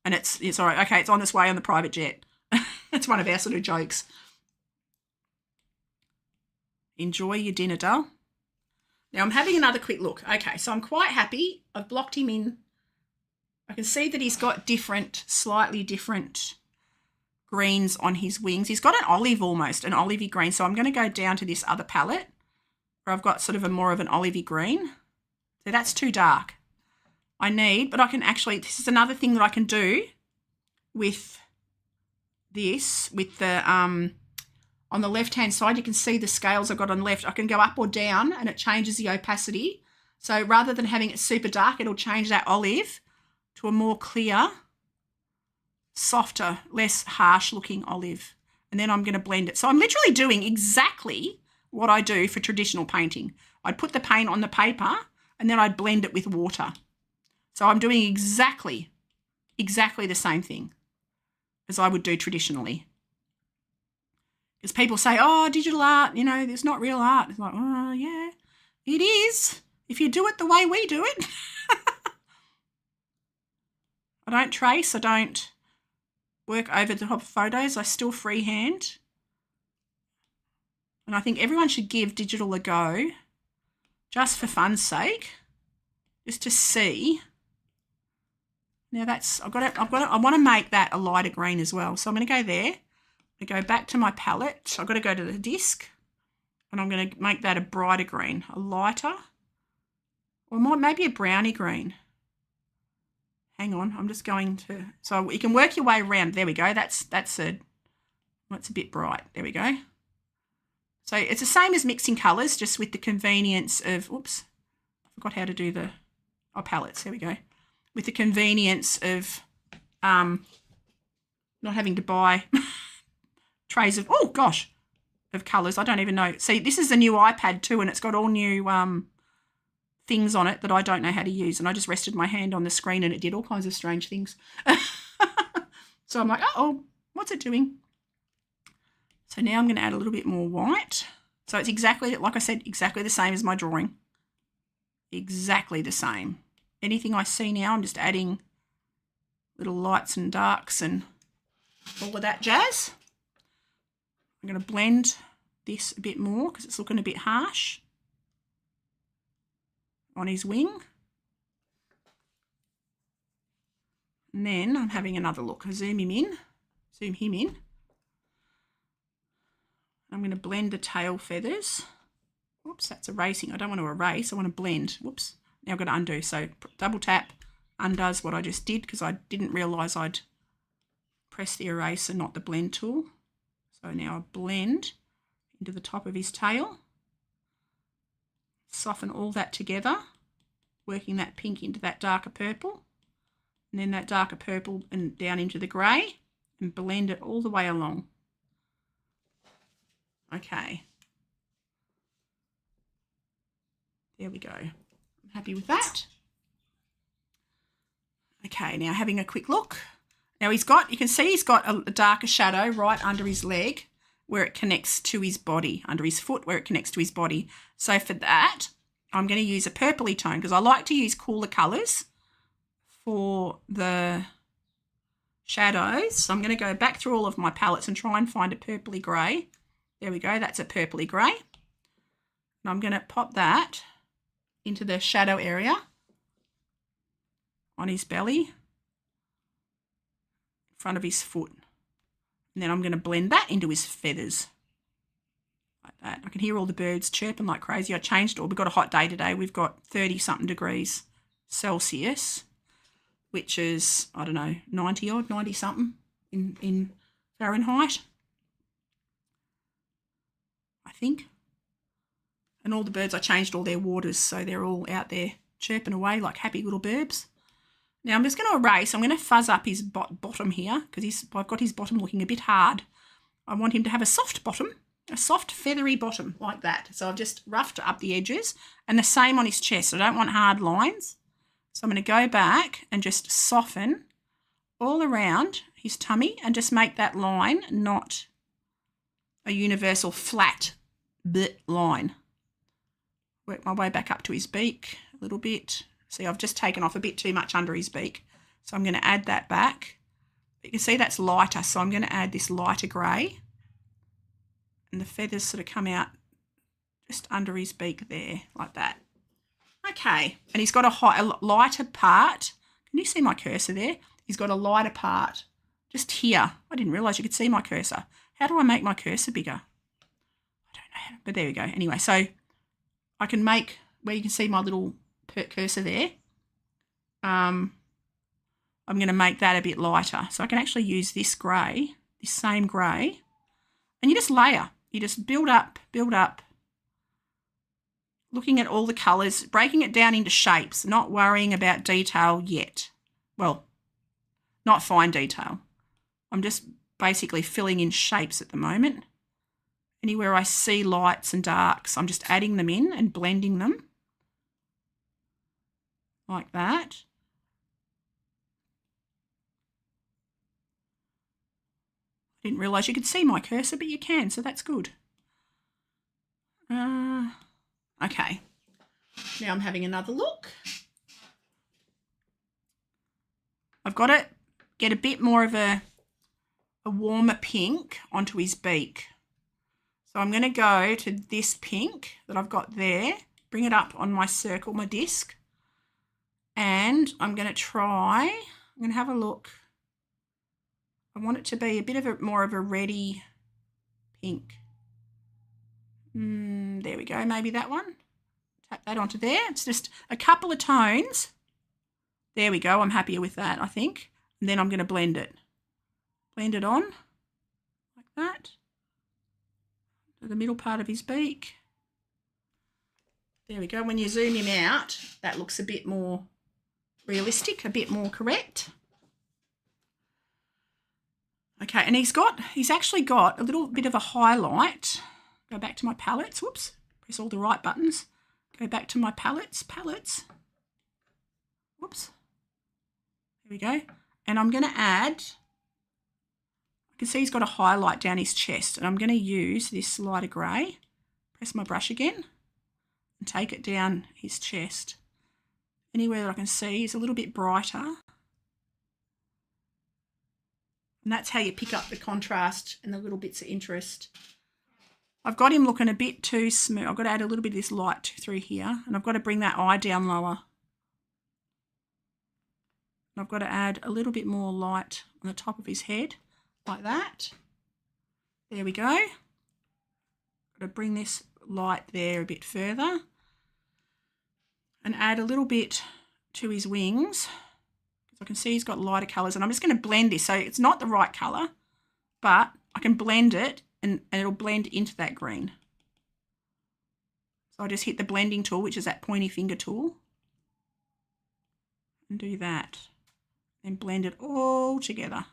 Speaker 1: and it's all right. Okay, it's on its way on the private jet. It's one of our sort of jokes. Enjoy your dinner, doll. Now I'm having another quick look. Okay, so I'm quite happy. I've blocked him in. I can see that he's got slightly different greens on his wings. He's got an olive almost, an olivey green. So I'm going to go down to this other palette where I've got sort of more of an olivey green. So that's too dark. But I can actually, this is another thing that I can do with this, with the, on the left-hand side, you can see the scales I've got on the left. I can go up or down and it changes the opacity. So rather than having it super dark, it'll change that olive to a more clear, softer, less harsh looking olive. And then I'm going to blend it. So I'm literally doing exactly what I do for traditional painting. I'd put the paint on the paper and then I'd blend it with water. So I'm doing exactly the same thing as I would do traditionally. Because people say, oh, digital art, you know, it's not real art. It's like, oh, yeah, it is if you do it the way we do it. I don't trace. I don't work over the top of photos. I still freehand. And I think everyone should give digital a go just for fun's sake, just to see. Now that's, I want to make that a lighter green as well. So I'm going to go there. I go back to my palette. I've got to go to the disc and I'm going to make that a brighter green, a lighter, or maybe a brownie green. Hang on, I'm just going to, so you can work your way around. There we go. That's a bit bright. There we go. So it's the same as mixing colours, just with the convenience of, oops, I forgot how to do the, palettes. There we go. With the convenience of not having to buy trays of, oh gosh, of colours. I don't even know. See, this is a new iPad too, and it's got all new things on it that I don't know how to use. And I just rested my hand on the screen and it did all kinds of strange things. So I'm like, oh, what's it doing? So now I'm going to add a little bit more white. So it's exactly, like I said, exactly the same as my drawing. Exactly the same. Anything I see now, I'm just adding little lights and darks and all of that jazz. I'm going to blend this a bit more because it's looking a bit harsh on his wing. And then I'm having another look. I zoom him in. I'm going to blend the tail feathers. Whoops, that's erasing. I don't want to erase. I want to blend. Whoops. Now I've got to undo. So double tap undoes what I just did because I didn't realise I'd press the eraser, not the blend tool. So now I blend into the top of his tail. Soften all that together, working that pink into that darker purple. And then that darker purple and down into the grey and blend it all the way along. Okay. There we go. I'm happy with that. Okay, now having a quick look. Now you can see he's got a darker shadow right under his leg where it connects to his body, under his foot where it connects to his body. So for that, I'm going to use a purpley tone because I like to use cooler colours for the shadows. So I'm going to go back through all of my palettes and try and find a purpley grey. There we go, that's a purpley grey. And I'm going to pop that into the shadow area on his belly, in front of his foot. And then I'm going to blend that into his feathers, like that. I can hear all the birds chirping like crazy. I changed it all. We've got a hot day today. We've got 30-something degrees Celsius, which is, I don't know, 90-odd, 90-something in Fahrenheit, I think. And all the birds, I changed all their waters, so they're all out there chirping away like happy little birbs. Now I'm just going to erase. I'm going to fuzz up his bottom here because I've got his bottom looking a bit hard. I want him to have a soft bottom, a soft feathery bottom like that. So I've just roughed up the edges and the same on his chest. I don't want hard lines. So I'm going to go back and just soften all around his tummy and just make that line not a universal flat line. Work my way back up to his beak a little bit. See, I've just taken off a bit too much under his beak. So I'm going to add that back. You can see that's lighter, so I'm going to add this lighter grey. And the feathers sort of come out just under his beak there, like that. Okay, and he's got a lighter part. Can you see my cursor there? He's got a lighter part just here. I didn't realise you could see my cursor. How do I make my cursor bigger? I don't know, but there we go. Anyway, so I can make where you can see my little cursor there. I'm going to make that a bit lighter. So I can actually use this grey, this same grey, and you just layer. You just build up, looking at all the colours, breaking it down into shapes, not worrying about detail yet. Well, not fine detail. I'm just basically filling in shapes at the moment. Anywhere I see lights and darks, I'm just adding them in and blending them like that. I didn't realise you could see my cursor, but you can, so that's good. Okay, now I'm having another look. I've got to get a bit more of a warmer pink onto his beak. So I'm going to go to this pink that I've got there, bring it up on my circle, my disc, and I'm going to have a look. I want it to be a bit of more of a reddy pink. There we go, maybe that one. Tap that onto there. It's just a couple of tones. There we go, I'm happier with that, I think. And then I'm going to blend it. Blend it on like that to the middle part of his beak. There we go. When you zoom him out, that looks a bit more realistic, a bit more correct. Okay, and he's actually got a little bit of a highlight. Go back to my palettes. Whoops, press all the right buttons. Go back to my palettes. Whoops. There we go. And I'm going to add, I can see he's got a highlight down his chest, and I'm going to use this lighter grey. Press my brush again and take it down his chest. Anywhere that I can see is a little bit brighter. And that's how you pick up the contrast and the little bits of interest. I've got him looking a bit too smooth. I've got to add a little bit of this light through here, and I've got to bring that eye down lower. And I've got to add a little bit more light on the top of his head, like that. There we go. Got to bring this light there a bit further. And add a little bit to his wings. I can see he's got lighter colours, and I'm just going to blend this. So it's not the right colour, but I can blend it and it'll blend into that green. So I just hit the blending tool, which is that pointy finger tool, and do that. Then blend it all together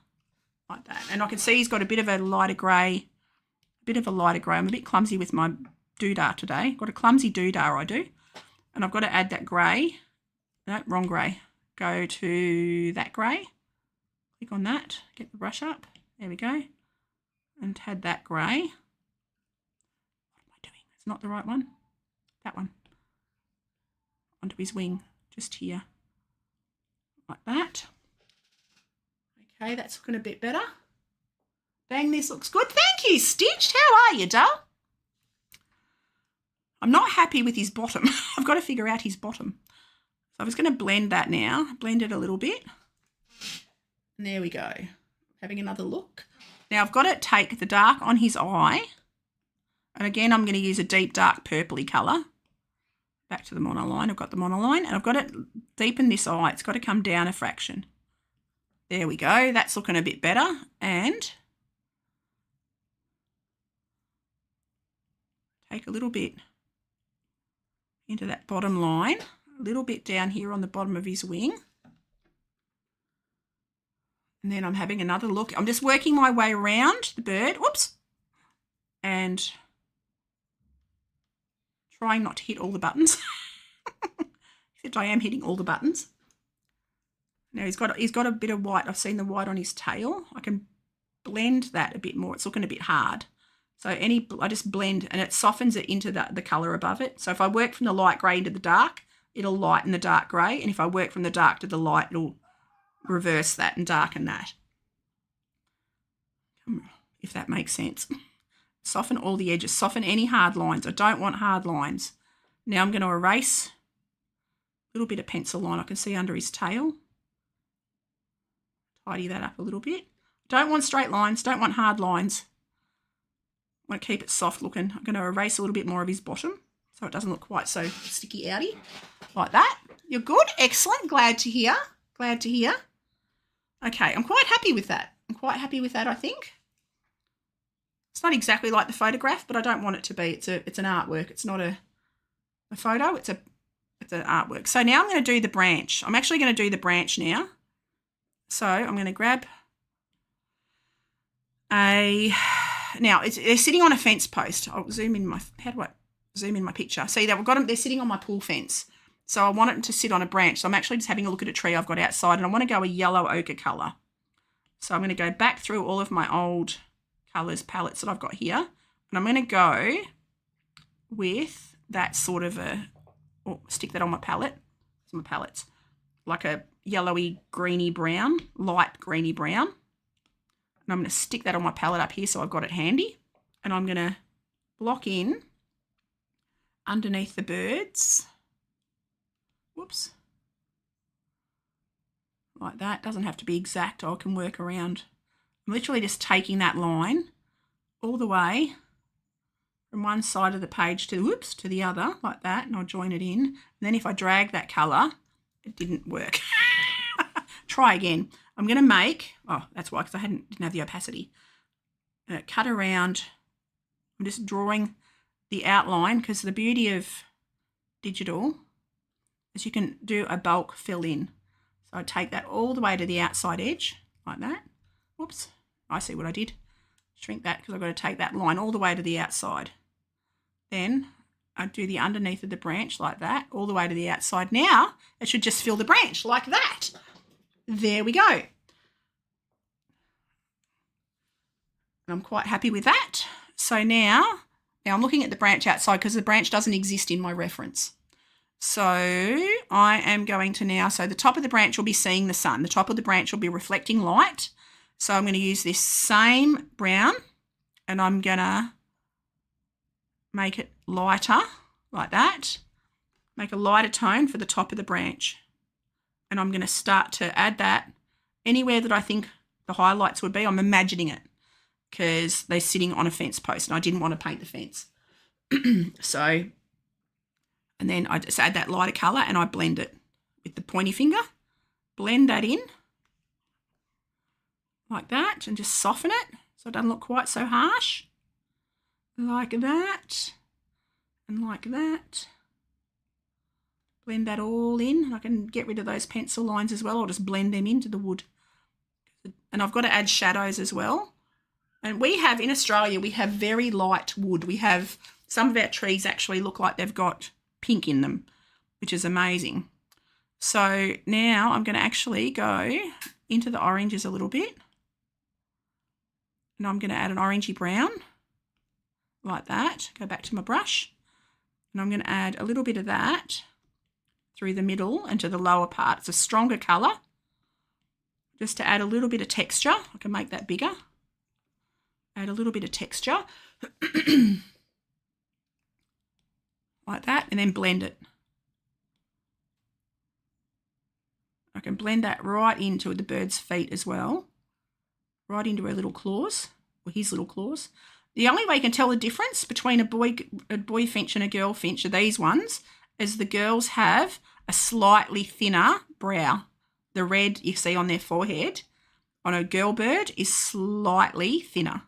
Speaker 1: like that. And I can see he's got a bit of a lighter grey, I'm a bit clumsy with my doodah today. Got a clumsy doodah, I do. And I've got to add that grey. No, wrong grey. Go to that grey. Click on that. Get the brush up. There we go. And add that grey. What am I doing? It's not the right one. That one. Onto his wing. Just here. Like that. Okay, that's looking a bit better. Bang, this looks good. Thank you, Stitched. How are you, doll? I'm not happy with his bottom. I've got to figure out his bottom. So I'm just going to blend that now. Blend it a little bit. And there we go. Having another look. Now I've got to take the dark on his eye. And again, I'm going to use a deep dark purpley colour. Back to the monoline. I've got the monoline. And I've got to deepen this eye. It's got to come down a fraction. There we go. That's looking a bit better. And take a little bit into that bottom line, a little bit down here on the bottom of his wing. And then I'm having another look. I'm just working my way around the bird. Whoops. And trying not to hit all the buttons. Except I am hitting all the buttons. Now he's got a bit of white. I've seen the white on his tail. I can blend that a bit more. It's looking a bit hard. So I just blend, and it softens it into the colour above it. So if I work from the light grey into the dark, it'll lighten the dark grey. And if I work from the dark to the light, it'll reverse that and darken that. If that makes sense. Soften all the edges. Soften any hard lines. I don't want hard lines. Now I'm going to erase a little bit of pencil line I can see under his tail. Tidy that up a little bit. Don't want straight lines. Don't want hard lines. I want to keep it soft looking. I'm going to erase a little bit more of his bottom so it doesn't look quite so sticky outy. Like that. You're good. Excellent. Glad to hear. Glad to hear. Okay, I'm quite happy with that. I think. It's not exactly like the photograph, but I don't want it to be. It's an artwork. It's not a photo. It's an artwork. So now I'm going to do the branch. I'm actually going to do the branch now. So I'm going to grab a now they're sitting on a fence post. I'll zoom in my, how do I zoom in my picture? See, they're sitting on my pool fence. So I want it to sit on a branch. So I'm actually just having a look at a tree I've got outside, and I want to go a yellow ochre colour. So I'm going to go back through all of my old colours palettes that I've got here, and I'm going to go with that sort of stick that on my palette. It's my palettes, like a yellowy, greeny brown, light greeny brown. And I'm going to stick that on my palette up here so I've got it handy. And I'm going to block in underneath the birds. Whoops. Like that. Doesn't have to be exact. I can work around. I'm literally just taking that line all the way from one side of the page to the other, like that, and I'll join it in. And then if I drag that colour, it didn't work. Try again. I'm going to make, that's why, because I didn't have the opacity. Cut around. I'm just drawing the outline, because the beauty of digital is you can do a bulk fill in. So I take that all the way to the outside edge, like that. Whoops, I see what I did. Shrink that, because I've got to take that line all the way to the outside. Then I do the underneath of the branch like that, all the way to the outside. Now it should just fill the branch like that. There we go. And I'm quite happy with that. So now I'm looking at the branch outside, because the branch doesn't exist in my reference. So I am going to now, so the top of the branch will be seeing the sun. The top of the branch will be reflecting light. So I'm going to use this same brown, and I'm going to make it lighter like that. Make a lighter tone for the top of the branch. And I'm going to start to add that anywhere that I think the highlights would be. I'm imagining it, because they're sitting on a fence post and I didn't want to paint the fence. So, and then I just add that lighter colour and I blend it with the pointy finger. Blend that in like that and just soften it so it doesn't look quite so harsh. Like that and like that. Blend that all in. I can get rid of those pencil lines as well. I'll just blend them into the wood. And I've got to add shadows as well. And we have, in Australia, we have very light wood. We have, some of our trees actually look like they've got pink in them, which is amazing. So now I'm going to actually go into the oranges a little bit. And I'm going to add an orangey brown like that. Go back to my brush. And I'm going to add a little bit of that through the middle and to the lower part. It's a stronger colour, just to add a little bit of texture. I can make that bigger. Add a little bit of texture like that, and then blend it. I can blend that right into the bird's feet as well, right into her little claws, or his little claws. The only way you can tell the difference between a boy finch and a girl finch are these ones, is the girls have a slightly thinner brow. The red you see on their forehead on a girl bird is slightly thinner.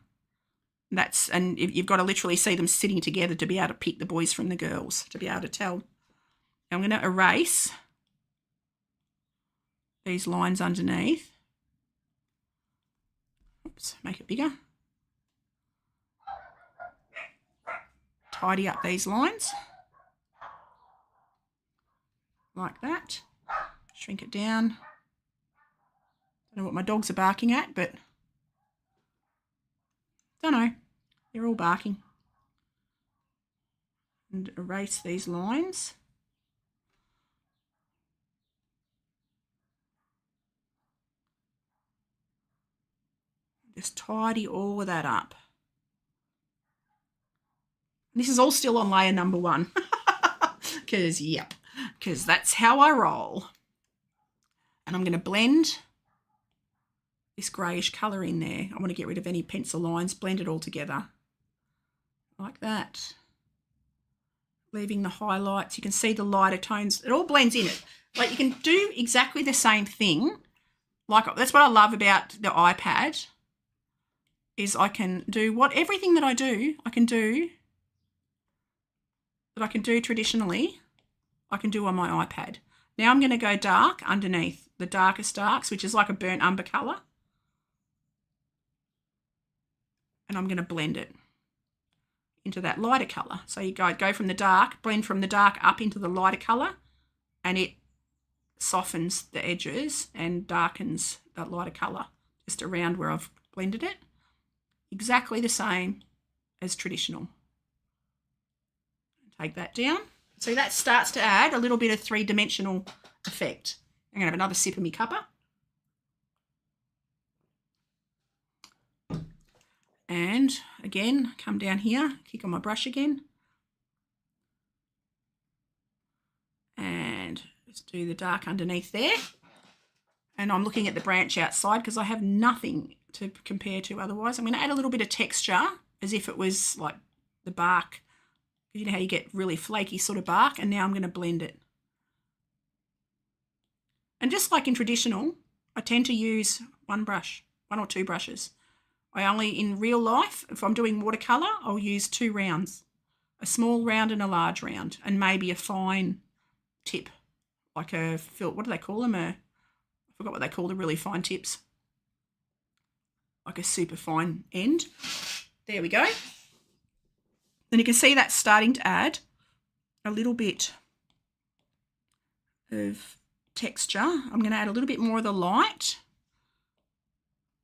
Speaker 1: And you've got to literally see them sitting together to be able to pick the boys from the girls, to be able to tell. I'm going to erase these lines underneath. Oops, make it bigger. Tidy up these lines like that. Shrink it down. Don't know what my dogs are barking at, but don't know. They're all barking. And erase these lines. Just tidy all of that up. This is all still on layer number 1. Because that's how I roll. And I'm going to blend this greyish colour in there. I want to get rid of any pencil lines, blend it all together like that. Leaving the highlights. You can see the lighter tones. It all blends in it. Like, you can do exactly the same thing. Like, that's what I love about the iPad, is I can do everything that I do, I can do traditionally, I can do on my iPad. Now I'm going to go dark underneath, the darkest darks, which is like a burnt umber colour. and I'm going to blend it into that lighter colour. So you go from the dark, blend from the dark up into the lighter colour, and it softens the edges and darkens that lighter colour just around where I've blended it. Exactly the same as traditional. Take that down. So that starts to add a little bit of three-dimensional effect. I'm going to have another sip of my cuppa. And again, come down here, kick on my brush again. And just do the dark underneath there. And I'm looking at the branch outside because I have nothing to compare to otherwise. I'm going to add a little bit of texture as if it was like the bark. You know how you get really flaky sort of bark, and now I'm going to blend it. And just like in traditional, I tend to use one brush, one or two brushes. I only, in real life, if I'm doing watercolour, I'll use 2 rounds, a small round and a large round, and maybe a fine tip, like a, what do they call them? I forgot what they call the really fine tips, like a super fine end. There we go. Then you can see that's starting to add a little bit of texture. I'm going to add a little bit more of the light,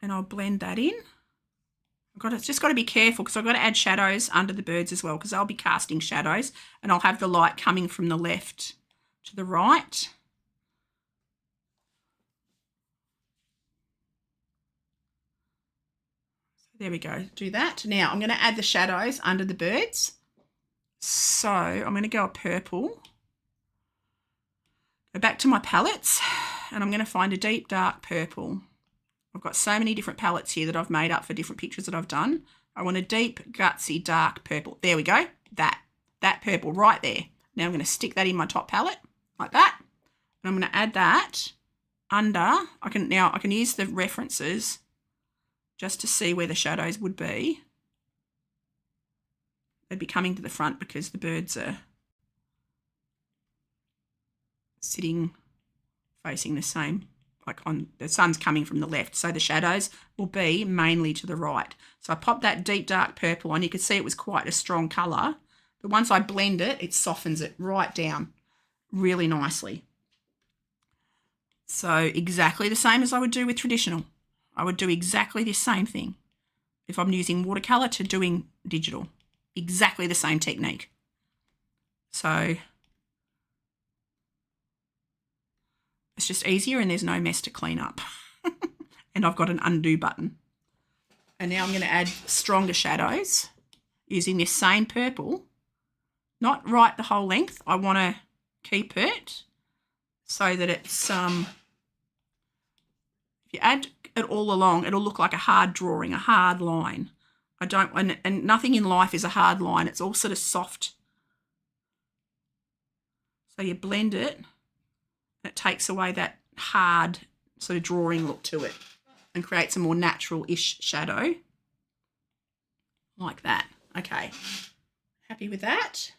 Speaker 1: and I'll blend that in. Just got to be careful because I've got to add shadows under the birds as well, because I'll be casting shadows, and I'll have the light coming from the left to the right. There we go, do that. Now I'm going to add the shadows under the birds. So I'm going to go a purple, go back to my palettes, and I'm going to find a deep dark purple. I've got so many different palettes here that I've made up for different pictures that I've done. I want a deep, gutsy, dark purple. There we go, that purple right there. Now I'm going to stick that in my top palette like that, and I'm going to add that under. I can use the references just to see where the shadows would be. They'd be coming to the front because the birds are sitting facing the same, like the sun's coming from the left, so the shadows will be mainly to the right. So I popped that deep dark purple on. You could see it was quite a strong colour, but once I blend it, it softens it right down really nicely. So exactly the same as I would do with traditional. I would do exactly the same thing if I'm using watercolour to doing digital. Exactly the same technique. So it's just easier and there's no mess to clean up. And I've got an undo button. And now I'm going to add stronger shadows using this same purple. Not right the whole length. I want to keep it so that it's, if you add it all along, it'll look like a hard drawing, a hard line. And nothing in life is a hard line. It's all sort of soft. So you blend it, and it takes away that hard sort of drawing look to it and creates a more natural-ish shadow like that. Okay, happy with that?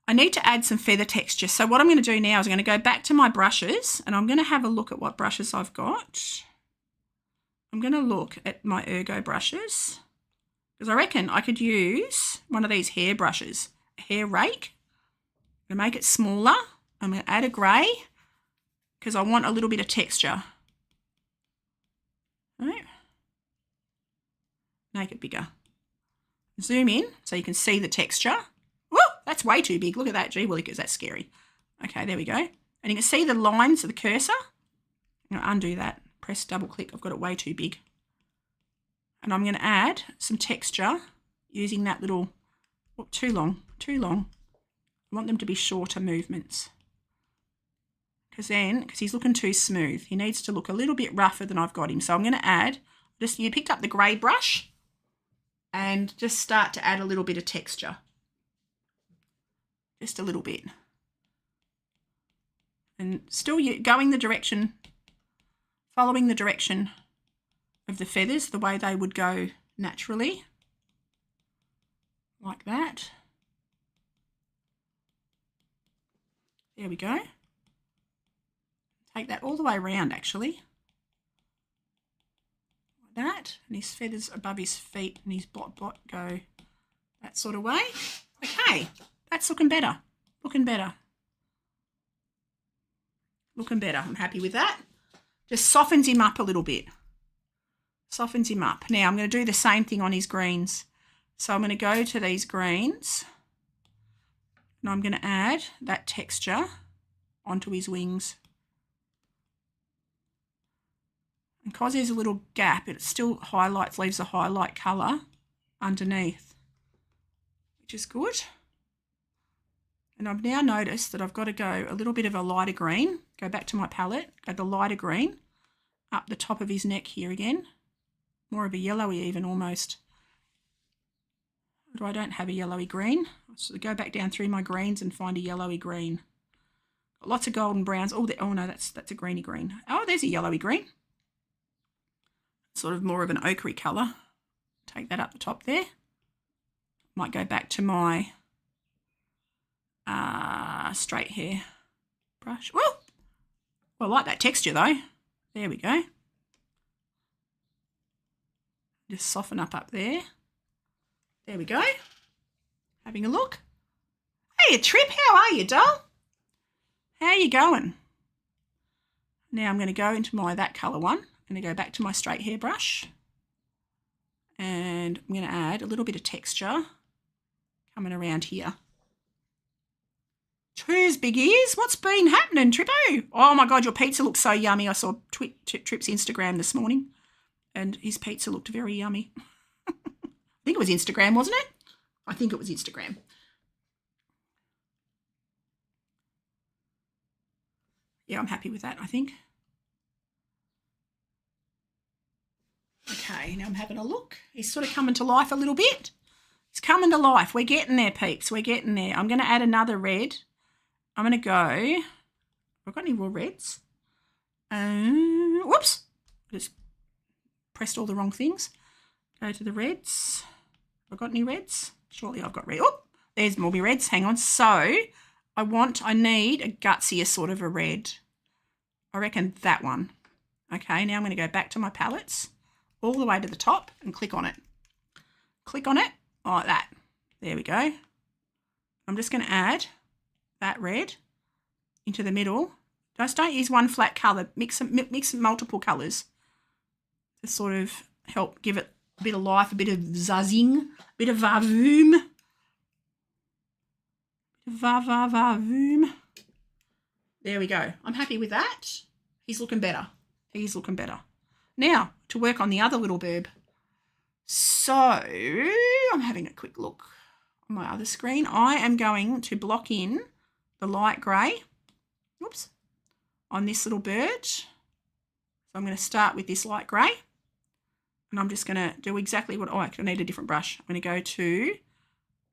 Speaker 1: I need to add some feather texture. So what I'm going to do now is I'm going to go back to my brushes, and I'm going to have a look at what brushes I've got. I'm going to look at my Ergo brushes because I reckon I could use one of these hair brushes, a hair rake. I'm going to make it smaller. I'm going to add a grey because I want a little bit of texture. Right. Make it bigger. Zoom in so you can see the texture. Whoa, that's way too big. Look at that. Gee willy, is that scary? Okay, there we go. And you can see the lines of the cursor. I'm going to undo that. Press double click. I've got it way too big. And I'm going to add some texture using that little, oh, too long. I want them to be shorter movements. Because he's looking too smooth. He needs to look a little bit rougher than I've got him. So I'm going to add, you picked up the grey brush and just start to add a little bit of texture. Just a little bit. And still going the direction, following the direction of the feathers, the way they would go naturally. Like that. There we go. Take that all the way around actually. like that, and his feathers above his feet and his blot go that sort of way. Okay, that's looking better, looking better. Looking better. I'm happy with that. Just softens him up a little bit. Softens him up. Now I'm going to do the same thing on his greens. So I'm going to go to these greens and I'm going to add that texture onto his wings. And because there's a little gap, it still highlights, leaves a highlight colour underneath, which is good. And I've now noticed that I've got to go a little bit of a lighter green, go back to my palette, go the lighter green up the top of his neck here again, more of a yellowy even almost. But I don't have a yellowy green, so go back down through my greens and find a yellowy green. Got lots of golden browns. Oh no, that's a greeny green. Oh, there's a yellowy green. Sort of more of an ochre colour. Take that up the top there. Might go back to my straight hair brush. Well, I like that texture though. There we go. Just soften up there. There we go. Having a look. Hey, Trip, how are you, doll? How are you going? Now I'm going to go into that colour one. I'm going to go back to my straight hair brush. And I'm going to add a little bit of texture coming around here. Two's big ears. What's been happening, Trippo? Oh my God, your pizza looks so yummy. I saw Trip's Instagram this morning and his pizza looked very yummy. I think it was Instagram, wasn't it? I think it was Instagram. Yeah, I'm happy with that, I think. Okay, now I'm having a look. He's sort of coming to life a little bit. He's coming to life. We're getting there, peeps. We're getting there. I'm going to add another red. I'm going to go, have I got any more reds? Whoops, I just pressed all the wrong things. Go to the reds. Have I got any reds? Surely I've got red. Oh, there's more reds. Hang on. So I need a gutsier sort of a red. I reckon that one. Okay, now I'm going to go back to my palettes all the way to the top and click on it. Click on it like that. There we go. I'm just going to add that red into the middle. Just don't use one flat colour. Mix multiple colours to sort of help give it a bit of life, a bit of zuzzing, a bit of vavoom. Vavoom. There we go. I'm happy with that. He's looking better. He's looking better. Now, to work on the other little burb. So, I'm having a quick look on my other screen. I am going to block in the light grey, oops, on this little bird. So I'm going to start with this light grey and I'm just going to do exactly what, I need a different brush. I'm going to go to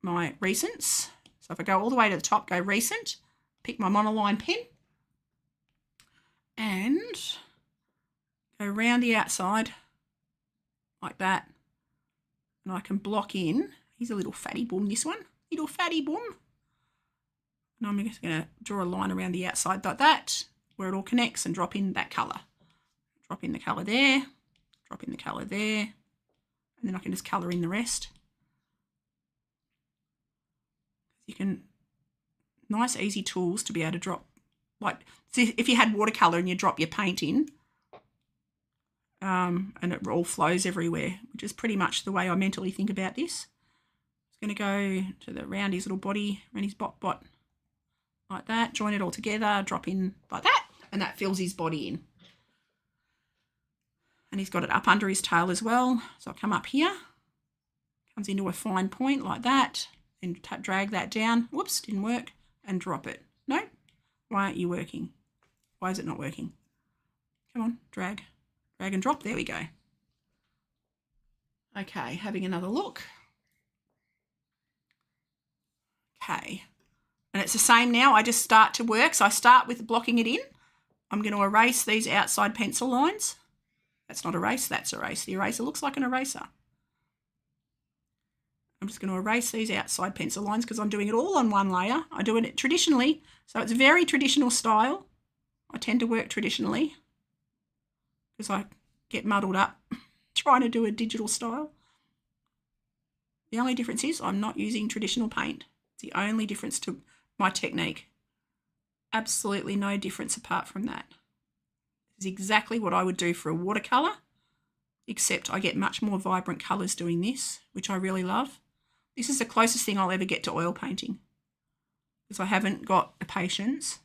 Speaker 1: my recents. So if I go all the way to the top, go recent, pick my monoline pen and go around the outside like that. And I can block in, he's a little fatty bum, this one, little fatty bum. And I'm just going to draw a line around the outside like that, where it all connects, and drop in that colour. Drop in the colour there, drop in the colour there, and then I can just colour in the rest. You can, nice easy tools to be able to drop, like if you had watercolour and you drop your paint in, and it all flows everywhere, which is pretty much the way I mentally think about this. It's going to go to around his little body, around his bot, like that, join it all together, drop in like that, and that fills his body in. And he's got it up under his tail as well. So I'll come up here, comes into a fine point like that, and drag that down. Whoops, didn't work, and drop it. No, why aren't you working? Why is it not working? Come on, drag and drop. There we go. Okay, having another look. Okay. And it's the same now. I just start to work. So I start with blocking it in. I'm going to erase these outside pencil lines. That's not erase, that's erase. The eraser looks like an eraser. I'm just going to erase these outside pencil lines because I'm doing it all on one layer. I'm doing it traditionally. So it's a very traditional style. I tend to work traditionally because I get muddled up trying to do a digital style. The only difference is I'm not using traditional paint. It's the only difference to my technique. Absolutely no difference apart from that. This is exactly what I would do for a watercolour, except I get much more vibrant colours doing this, which I really love. This is the closest thing I'll ever get to oil painting, because I haven't got the patience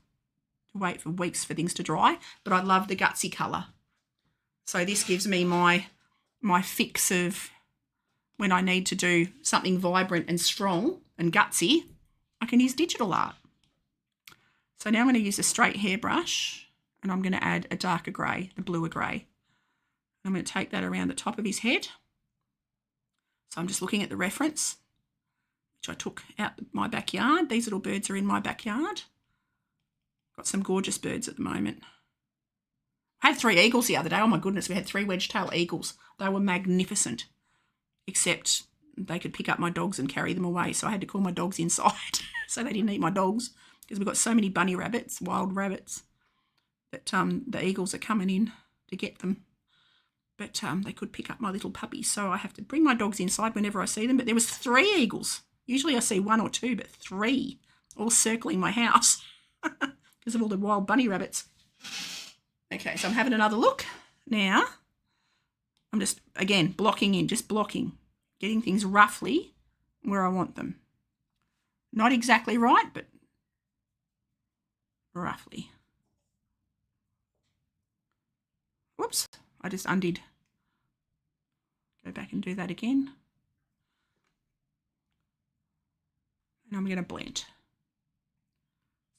Speaker 1: to wait for weeks for things to dry, but I love the gutsy colour. So this gives me my fix of when I need to do something vibrant and strong and gutsy, I can use digital art. So now I'm going to use a straight hairbrush and I'm going to add a darker grey, a bluer grey. I'm going to take that around the top of his head. So I'm just looking at the reference, which I took out my backyard. These little birds are in my backyard. Got some gorgeous birds at the moment. I had 3 eagles the other day. Oh my goodness, we had 3 wedge-tail eagles. They were magnificent, except they could pick up my dogs and carry them away. So I had to call my dogs inside so they didn't eat my dogs, because we've got so many bunny rabbits, wild rabbits, that the eagles are coming in to get them. But they could pick up my little puppies, so I have to bring my dogs inside whenever I see them. But there was 3 eagles. Usually I see 1 or 2, but 3 all circling my house because of all the wild bunny rabbits. Okay, so I'm having another look. Now, I'm just, again, blocking in, just blocking, getting things roughly where I want them. Not exactly right, but roughly. Whoops, I just undid. Go back and do that again. And I'm going to blend.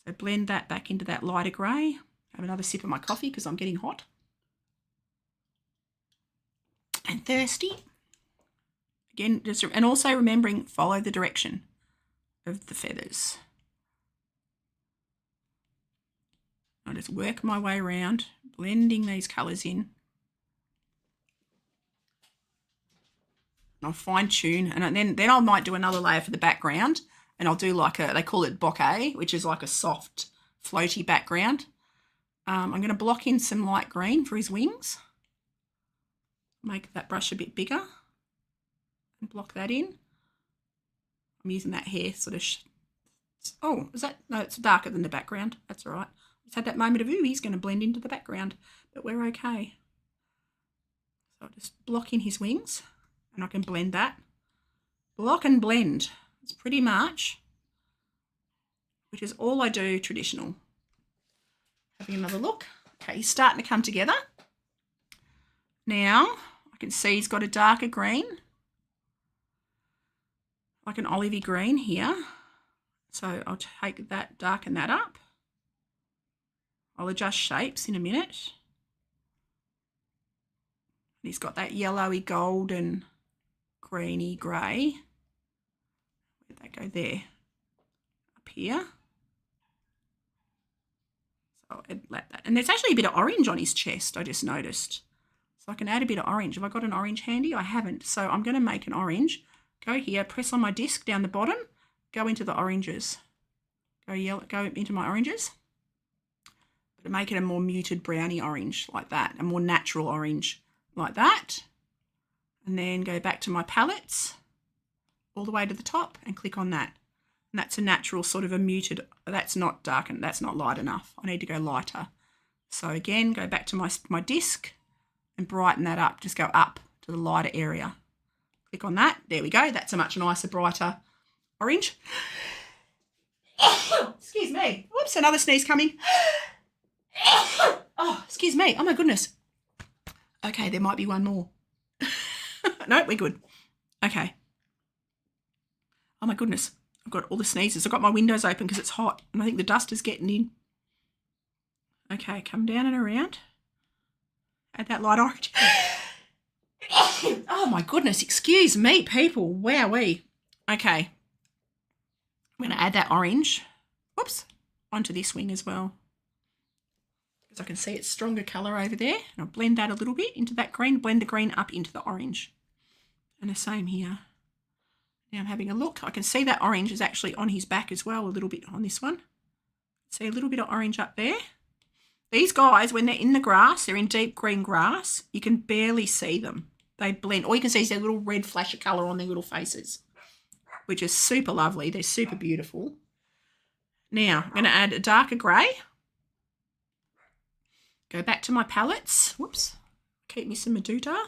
Speaker 1: So blend that back into that lighter grey. Have another sip of my coffee because I'm getting hot and thirsty. Again, and also remembering, follow the direction of the feathers. I'll just work my way around, blending these colours in. I'll fine tune, and then I might do another layer for the background, and I'll do like they call it bokeh, which is like a soft, floaty background. I'm going to block in some light green for his wings. Make that brush a bit bigger and block that in. I'm using that hair sort of. Oh, is that? No, it's darker than the background. That's all right. Just had that moment of, ooh, he's going to blend into the background, but we're okay. So I'll just block in his wings and I can blend that. Block and blend. It's pretty much, which is all I do traditional. Having another look. Okay, he's starting to come together. Now, I can see he's got a darker green, like an olivey green here. So I'll take that, darken that up. I'll adjust shapes in a minute. He's got that yellowy golden greeny grey. Where'd that go? There. Up here. So I'll add that. And there's actually a bit of orange on his chest, I just noticed. So I can add a bit of orange. Have I got an orange handy? I haven't. So I'm going to make an orange. Go here, press on my disc down the bottom, go into the oranges. Go into my oranges. But make it a more muted browny orange like that, a more natural orange like that. And then go back to my palettes all the way to the top and click on that. And that's a natural sort of a muted, that's not dark and that's not light enough. I need to go lighter. So again, go back to my disc and brighten that up. Just go up to the lighter area. Click on that. There we go. That's a much nicer, brighter orange. Excuse me. Whoops, another sneeze coming. Oh, excuse me. Oh, my goodness. Okay, there might be one more. No, we're good. Okay. Oh, my goodness. I've got all the sneezes. I've got my windows open because it's hot and I think the dust is getting in. Okay, come down and around. Add that light orange. Oh, my goodness. Excuse me, people. Wowee. Okay. I'm going to add that orange, whoops, onto this wing as well. Because I can see it's stronger colour over there. And I'll blend that a little bit into that green, blend the green up into the orange. And the same here. Now I'm having a look. I can see that orange is actually on his back as well, a little bit on this one. See a little bit of orange up there. These guys, when they're in the grass, they're in deep green grass, you can barely see them. They blend. All you can see is their little red flash of colour on their little faces, which is super lovely. They're super beautiful. Now, I'm going to add a darker grey. Go back to my palettes. Whoops. Keep me some Meduta.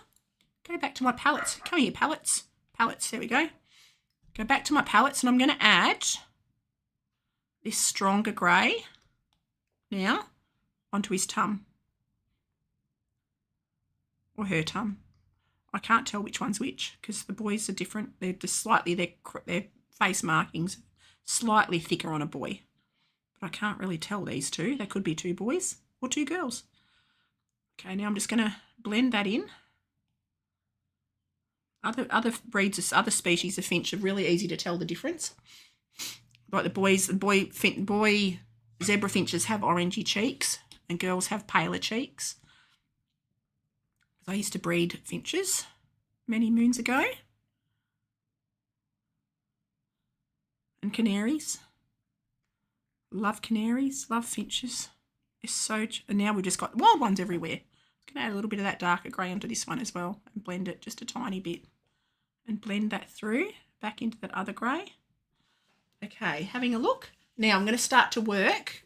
Speaker 1: Go back to my palettes. Come here, palettes. Palettes, there we go. Go back to my palettes and I'm going to add this stronger grey now onto his tum. Or her tum. I can't tell which one's which because the boys are different. They're just slightly, their face markings slightly thicker on a boy. But I can't really tell these two. They could be two boys or two girls. Okay, now I'm just going to blend that in. Other breeds, other species of finch are really easy to tell the difference. Like the boy zebra finches have orangey cheeks and girls have paler cheeks. I used to breed finches many moons ago. And canaries. Love canaries, love finches. It's so, and now we've just got wild ones everywhere. I'm going to add a little bit of that darker grey onto this one as well and blend it just a tiny bit. And blend that through back into that other grey. Okay, having a look. Now I'm going to start to work.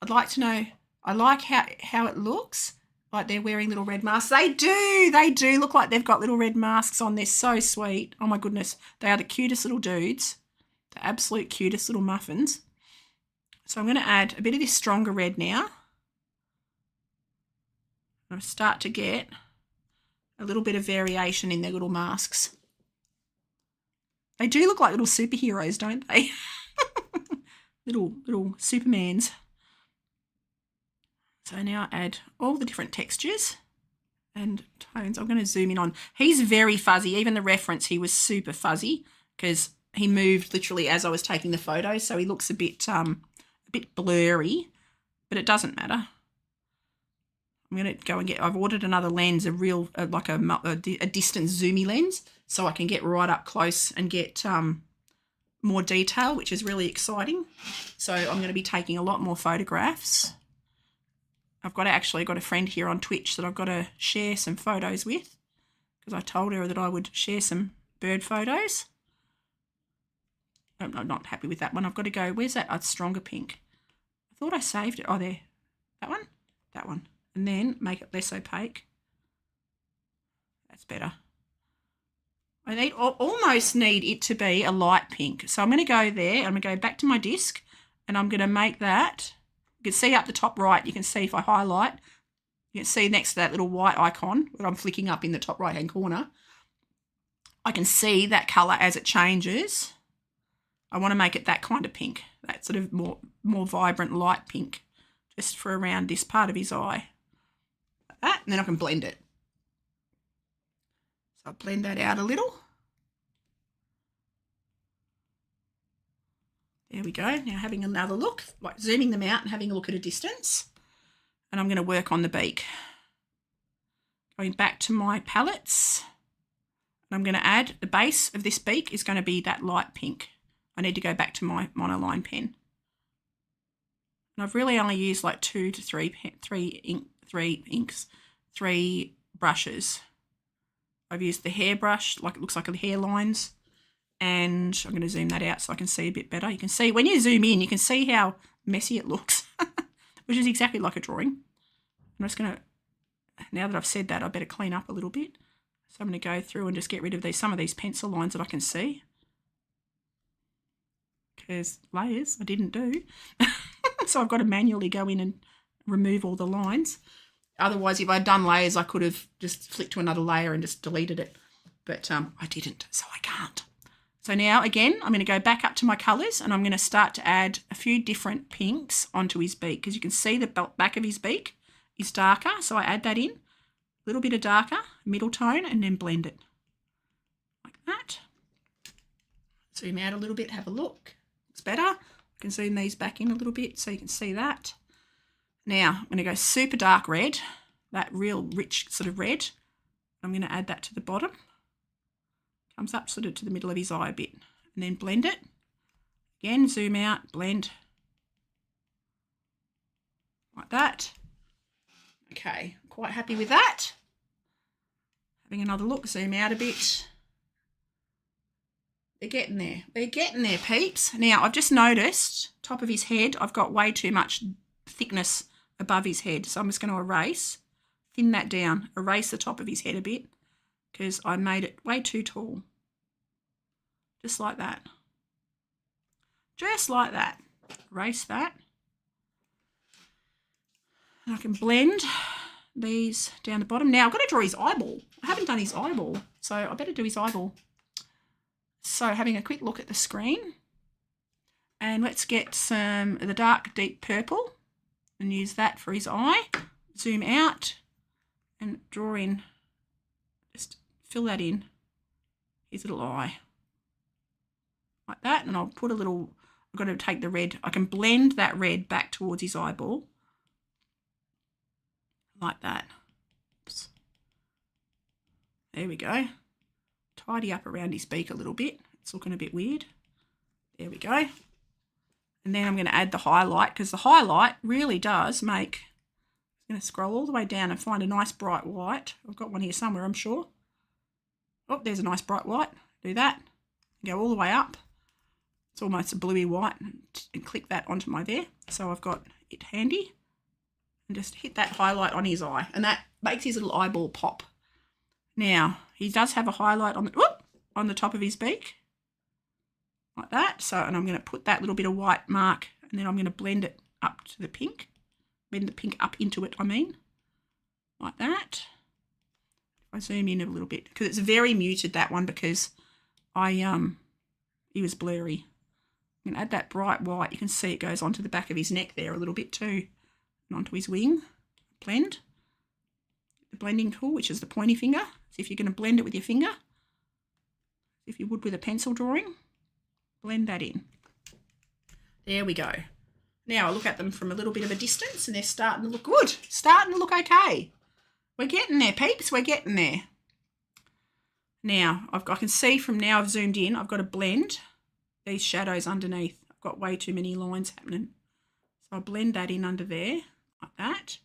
Speaker 1: I'd like to know, I like how it looks. Like they're wearing little red masks. They do look like they've got little red masks on. They're so sweet. Oh my goodness. They are the cutest little dudes. The absolute cutest little muffins. So I'm going to add a bit of this stronger red now. I'll start to get a little bit of variation in their little masks. They do look like little superheroes, don't they? little Supermans. So now I add all the different textures and tones. I'm going to zoom in on. He's very fuzzy. Even the reference, he was super fuzzy because he moved literally as I was taking the photo. So he looks a bit blurry, but it doesn't matter. I'm going to go and I've ordered another lens, a real, like a distance zoomy lens, so I can get right up close and get more detail, which is really exciting. So I'm going to be taking a lot more photographs. I've got a friend here on Twitch that I've got to share some photos with because I told her that I would share some bird photos. I'm not happy with that one. I've got to go, where's that? Oh, it's stronger pink. I thought I saved it. Oh, there. That one? That one. And then make it less opaque. That's better. I almost need it to be a light pink. So I'm going to go there. I'm going to go back to my disc and I'm going to make that. You can see up the top right, you can see if I highlight, you can see next to that little white icon that I'm flicking up in the top right-hand corner, I can see that colour as it changes. I want to make it that kind of pink, that sort of more vibrant light pink, just for around this part of his eye. Like that, and then I can blend it. So I'll blend that out a little. There we go. Now having another look, like zooming them out and having a look at a distance. And I'm going to work on the beak. Going back to my palettes. And I'm going to add, the base of this beak is going to be that light pink. I need to go back to my monoline pen. And I've really only used like 2 to 3 brushes. I've used the hairbrush, like it looks like the hairlines. And I'm going to zoom that out so I can see a bit better. You can see, when you zoom in, you can see how messy it looks, which is exactly like a drawing. I'm just going to, now that I've said that, I better clean up a little bit. So I'm going to go through and just get rid of some of these pencil lines that I can see. Because layers I didn't do. So I've got to manually go in and remove all the lines. Otherwise, if I'd done layers, I could have just flicked to another layer and just deleted it. But I didn't, so I can't. So now, again, I'm going to go back up to my colours and I'm going to start to add a few different pinks onto his beak because you can see the back of his beak is darker. So I add that in, a little bit of darker, middle tone, and then blend it like that. Zoom out a little bit, have a look. Looks better. I can zoom these back in a little bit so you can see that. Now, I'm going to go super dark red, that real rich sort of red. I'm going to add that to the bottom. Comes up sort of to the middle of his eye a bit and then blend it. Again, zoom out, blend like that. Okay, I'm quite happy with that. Having another look, zoom out a bit. They're getting there. They're getting there, peeps. Now, I've just noticed, top of his head, I've got way too much thickness above his head. So I'm just going to erase, thin that down, erase the top of his head a bit because I made it way too tall. Just like that. Just like that. Erase that. And I can blend these down the bottom. Now, I've got to draw his eyeball. I haven't done his eyeball, so I better do his eyeball. So having a quick look at the screen, and let's get some of the dark deep purple and use that for his eye. Zoom out and draw in, just fill that in, his little eye. Like that, and I'll put a little, I've got to take the red, I can blend that red back towards his eyeball. Like that. Oops. There we go. Tidy up around his beak a little bit. It's looking a bit weird. There we go. And then I'm going to add the highlight because the highlight really does make, I'm going to scroll all the way down and find a nice bright white. I've got one here somewhere, I'm sure. Oh, there's a nice bright white. Do that. Go all the way up. It's almost a bluey white and click that onto my there. So I've got it handy. And just hit that highlight on his eye. And that makes his little eyeball pop. Now, he does have a highlight on the top of his beak, like that. So, and I'm going to put that little bit of white mark, and then I'm going to blend it up to the pink, blend the pink up into it, like that. If I zoom in a little bit, because it's very muted, that one, because he was blurry. I'm going to add that bright white. You can see it goes onto the back of his neck there a little bit too, and onto his wing. Blend. The blending tool, which is the pointy finger. So if you're going to blend it with your finger, if you would with a pencil drawing, blend that in. There we go. Now I look at them from a little bit of a distance and they're starting to look good. Starting to look okay. We're getting there, peeps. We're getting there. Now, I can see from now I've zoomed in, I've got to blend these shadows underneath. I've got way too many lines happening. So I'll blend that in under there, like that,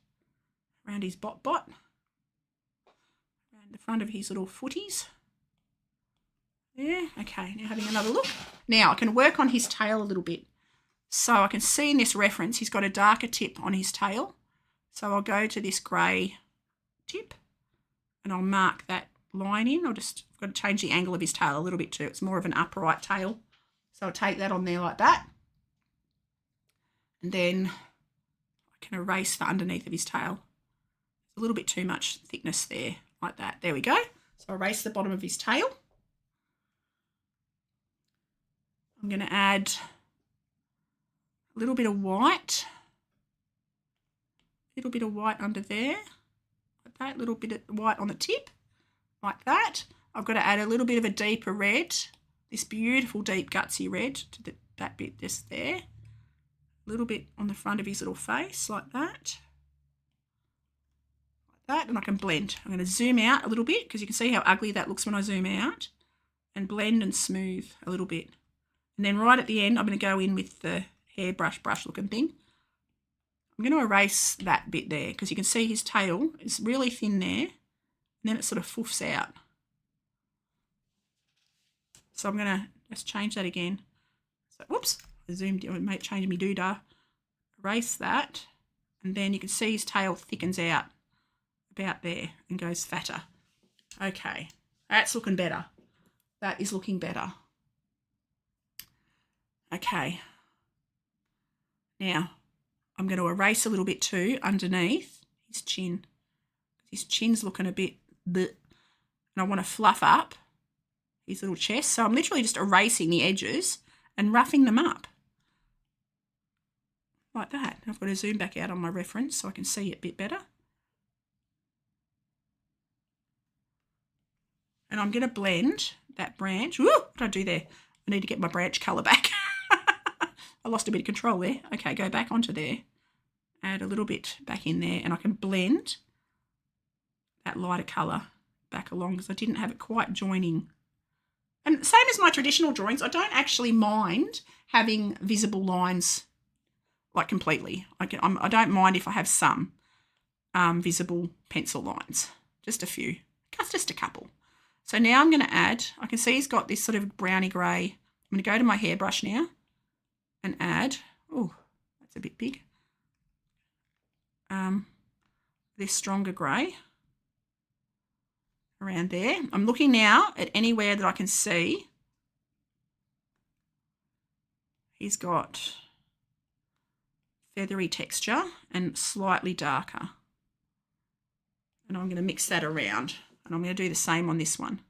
Speaker 1: around his bot, around the front of his little footies. There, okay, now having another look. Now I can work on his tail a little bit. So I can see in this reference, he's got a darker tip on his tail. So I'll go to this grey tip and I'll mark that line in. I've got to change the angle of his tail a little bit too. It's more of an upright tail. So I'll take that on there like that. And then I can erase the underneath of his tail. A little bit too much thickness there, like that. There we go. So erase the bottom of his tail. I'm going to add a little bit of white. A little bit of white under there, like that. A little bit of white on the tip, like that. I've got to add a little bit of a deeper red, this beautiful deep gutsy red to that bit just there. A little bit on the front of his little face, like that. Like that, and I can blend. I'm going to zoom out a little bit because you can see how ugly that looks when I zoom out, and blend and smooth a little bit. And then right at the end, I'm going to go in with the hairbrush brush looking thing. I'm going to erase that bit there because you can see his tail is really thin there, and then it sort of foofs out. So I'm going to just change that again. So, whoops, I zoomed in, it changed me doodah. Erase that, and then you can see his tail thickens out about there and goes fatter. Okay, that's looking better. That is looking better. Okay, now I'm going to erase a little bit too underneath his chin. His chin's looking a bit bleh, and I want to fluff up his little chest. So I'm literally just erasing the edges and roughing them up like that. I've got to zoom back out on my reference so I can see it a bit better. And I'm going to blend that branch. Ooh, what did I do there? I need to get my branch colour back. I lost a bit of control there. Okay, go back onto there. Add a little bit back in there, and I can blend that lighter colour back along because I didn't have it quite joining. And same as my traditional drawings, I don't actually mind having visible lines like completely. I don't mind if I have some visible pencil lines, just a few. that's just a couple. So now I'm going to add, I can see he's got this sort of browny grey. I'm going to go to my hairbrush now and add, oh, that's a bit big, this stronger grey around there. I'm looking now at anywhere that I can see he's got feathery texture and slightly darker. And I'm going to mix that around. And I'm going to do the same on this one.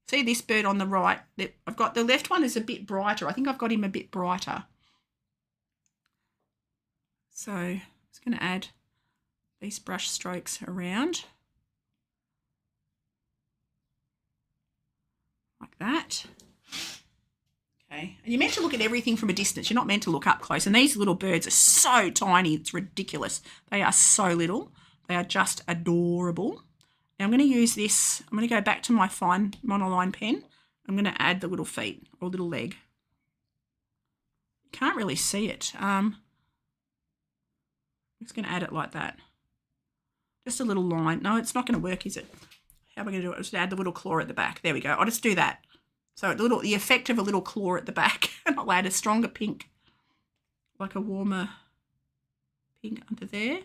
Speaker 1: See this bird on the right? I've got the left one is a bit brighter. I think I've got him a bit brighter. So I'm just going to add these brush strokes around. Like that. Okay. And you're meant to look at everything from a distance. You're not meant to look up close. And these little birds are so tiny. It's ridiculous. They are so little. They are just adorable. Now I'm going to use this. I'm going to go back to my fine monoline pen. I'm going to add the little feet or little leg. You can't really see it. I'm just going to add it like that. Just a little line. No, it's not going to work, is it? How am I going to do it? Just add the little claw at the back. There we go. I'll just do that. So the effect of a little claw at the back. And I'll add a stronger pink, like a warmer pink under there,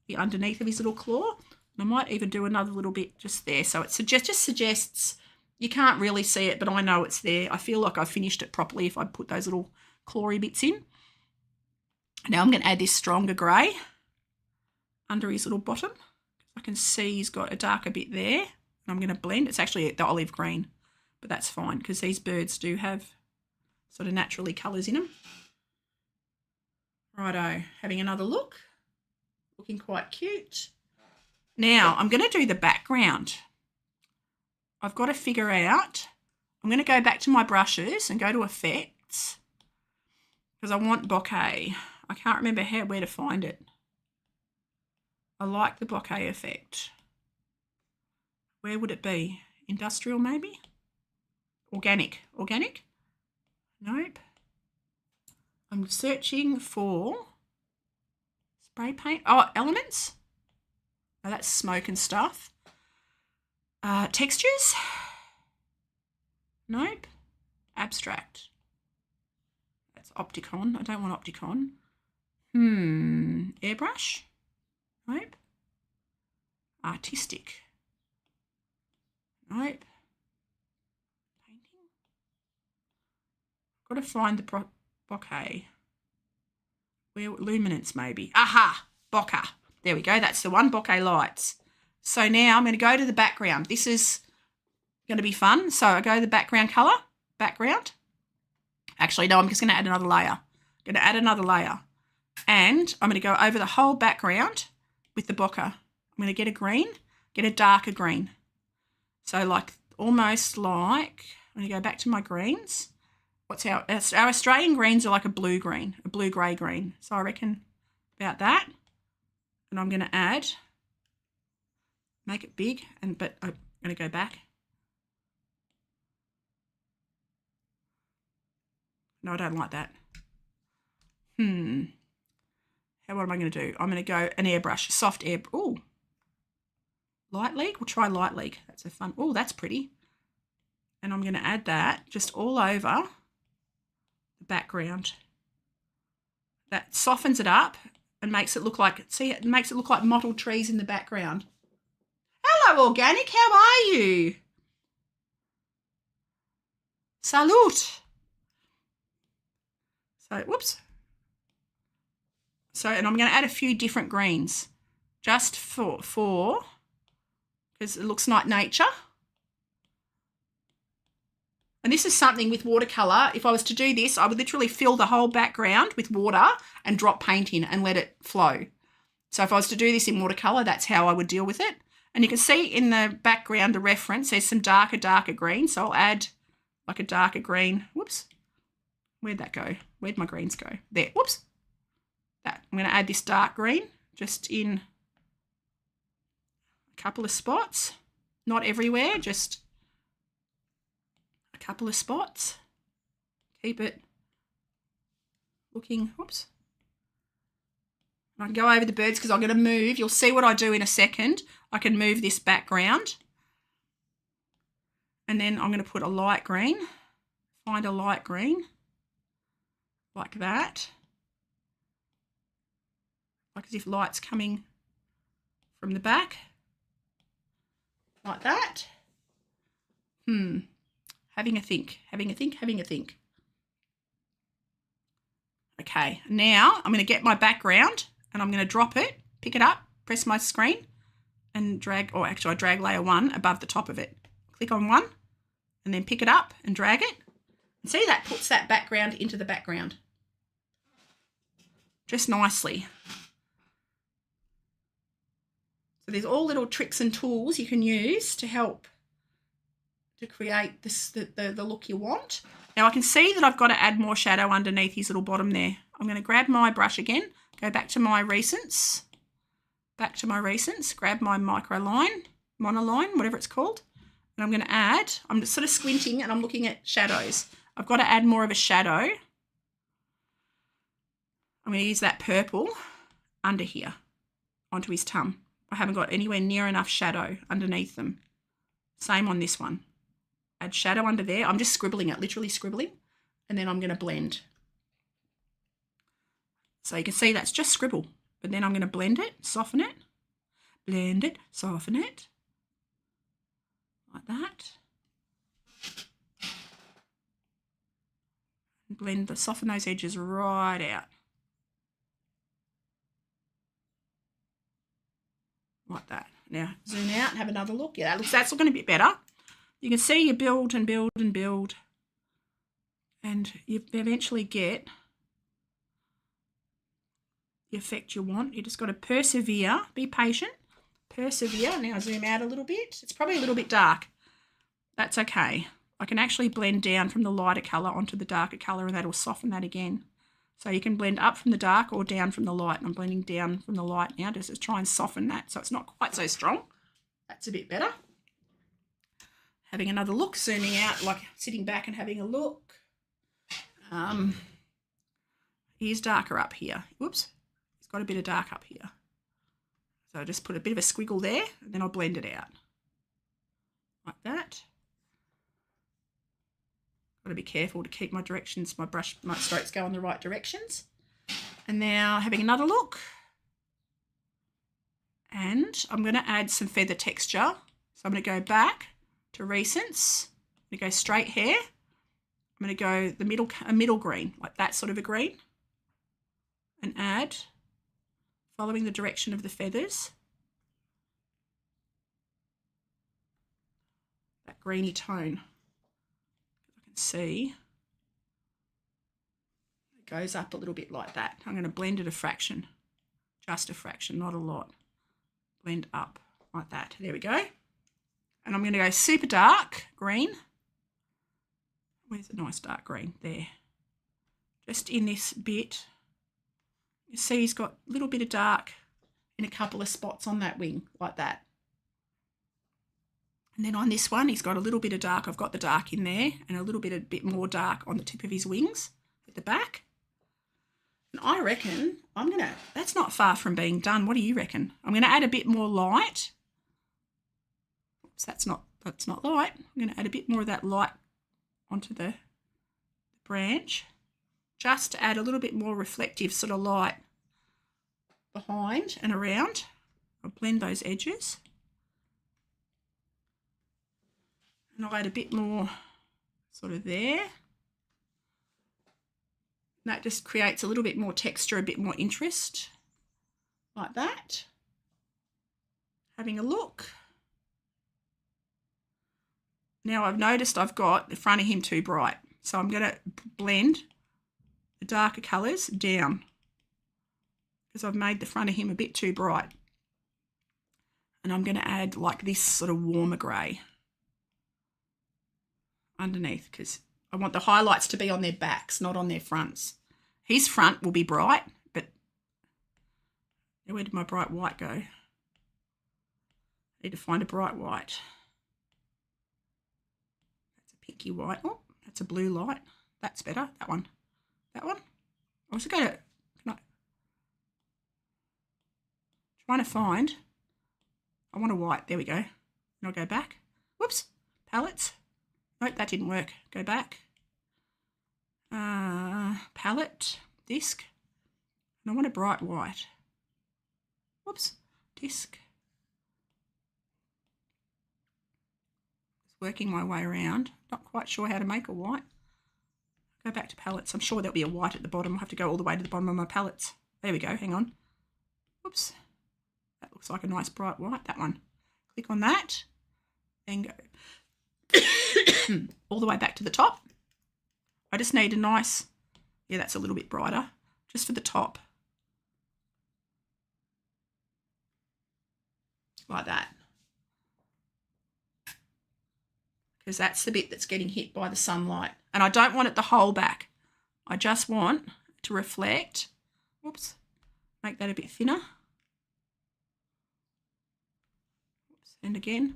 Speaker 1: the underneath of his little claw. And I might even do another little bit just there. So it just suggests, you can't really see it, but I know it's there. I feel like I finished it properly if I put those little clawy bits in. Now I'm going to add this stronger grey under his little bottom. I can see he's got a darker bit there. And I'm going to blend. It's actually the olive green, but that's fine because these birds do have sort of naturally colours in them. Righto, having another look. Looking quite cute. Now I'm going to do the background. I've got to figure out, I'm going to go back to my brushes and go to effects because I want bokeh. I can't remember where to find it. I like the bokeh effect. Where would it be? Industrial maybe? Organic. Organic? Nope. I'm searching for spray paint. Oh, elements. Oh, that's smoke and stuff. Textures? Nope. Abstract. That's Opticon. I don't want Opticon. Airbrush? Nope. Artistic. Nope. Painting. Got to find the bokeh. Where luminance maybe. Aha! Bokeh. There we go. That's the one. Bokeh lights. So now I'm going to go to the background. This is going to be fun. So I go to the background colour. Background. Actually, no, I'm just going to add another layer. I'm going to add another layer. And I'm going to go over the whole background with the bokeh. I'm going to get a green, get a darker green. So like almost like, I'm going to go back to my greens. What's our Australian greens are like a blue-green, a blue-grey green. So I reckon about that. And I'm going to add, make it big, but I'm going to go back. No, I don't like that. What am I going to do? I'm going to go an airbrush, a soft air. Oh, light league. We'll try light league. That's a fun. Oh, that's pretty. And I'm going to add that just all over the background. That softens it up and makes it look like, see, it makes it look like mottled trees in the background. Hello, Organic. How are you? Salute. So, whoops. So, and I'm going to add a few different greens just for because it looks like nature. And this is something with watercolour. If I was to do this, I would literally fill the whole background with water and drop paint in and let it flow. So if I was to do this in watercolour, that's how I would deal with it. And you can see in the background, the reference, there's some darker green. So I'll add like a darker green. Whoops. Where'd that go? Where'd my greens go? There. Whoops. That. I'm going to add this dark green just in a couple of spots. Not everywhere, just a couple of spots. Keep it looking, whoops. I can go over the birds because I'm going to move. You'll see what I do in a second. I can move this background And then I'm going to put a light green, find a light green, like that. Like as if light's coming from the back, like that. Having a think. Okay, now I'm going to get my background and I'm going to drop it, pick it up, press my screen and drag, or actually I drag layer 1 above the top of it. Click on 1 and then pick it up and drag it. And see, that puts that background into the background. Just nicely. So there's all little tricks and tools you can use to help to create this the look you want. Now I can see that I've got to add more shadow underneath his little bottom there. I'm going to grab my brush again, go back to my recents, grab my monoline, whatever it's called, and I'm going to add, I'm just sort of squinting and I'm looking at shadows. I've got to add more of a shadow. I'm going to use that purple under here onto his tum. I haven't got anywhere near enough shadow underneath them. Same on this one. Add shadow under there. I'm just scribbling it, literally scribbling, and then I'm going to blend. So you can see that's just scribble, but then I'm going to blend it, soften it, blend it, soften it, like that. Blend, soften those edges right out. Like that. Now zoom out and have another look. Yeah, that's looking a bit better. You can see you build and build and build, and you eventually get the effect you want. You just got to persevere, be patient, persevere. Now zoom out a little bit. It's probably a little bit dark. That's okay. I can actually blend down from the lighter colour onto the darker colour, and that'll soften that again. So you can blend up from the dark or down from the light. And I'm blending down from the light now just to try and soften that so it's not quite so strong. That's a bit better. Having another look, zooming out, like sitting back and having a look. He's darker up here. Whoops, he's got a bit of dark up here. So I just put a bit of a squiggle there and then I'll blend it out. Like that. Got to be careful to keep my directions, my strokes go in the right directions. And now having another look. And I'm going to add some feather texture. So I'm going to go back to recents. I'm going to go straight hair. I'm going to go a middle green, like that sort of a green. And add, following the direction of the feathers, that greeny tone. I can see it goes up a little bit like that. I'm going to blend it a fraction, just a fraction, not a lot. Blend up like that. There we go. And I'm going to go super dark green. Where's a nice dark green? There. Just in this bit. You see he's got a little bit of dark in a couple of spots on that wing, like that. And then on this one, he's got a little bit of dark. I've got the dark in there and a bit more dark on the tip of his wings at the back. And I reckon that's not far from being done. What do you reckon? I'm going to add a bit more light. Oops, that's not light. I'm going to add a bit more of that light onto the branch, just to add a little bit more reflective sort of light behind and around. I'll blend those edges. And I'll add a bit more sort of there. And that just creates a little bit more texture, a bit more interest, like that. Having a look. Now I've noticed I've got the front of him too bright. So I'm going to blend the darker colours down because I've made the front of him a bit too bright. And I'm going to add like this sort of warmer grey underneath because I want the highlights to be on their backs, not on their fronts. His front will be bright, but where did my bright white go? I need to find a bright white. That's a pinky white. Oh, that's a blue light. That's better. That one. That one. I was going to, trying to find, I want a white. There we go. And I'll go back. Whoops. Palettes. Nope, that didn't work. Go back. Palette, disc. And I want a bright white. Whoops, disc. Just working my way around. Not quite sure how to make a white. Go back to palettes. I'm sure there'll be a white at the bottom. I'll have to go all the way to the bottom of my palettes. There we go, hang on. Whoops. That looks like a nice bright white, that one. Click on that and go all the way back to the top. I just need a nice, yeah, that's a little bit brighter, just for the top. Like that. Because that's the bit that's getting hit by the sunlight. And I don't want it the whole back. I just want to reflect. Whoops. Make that a bit thinner. Whoops. And again,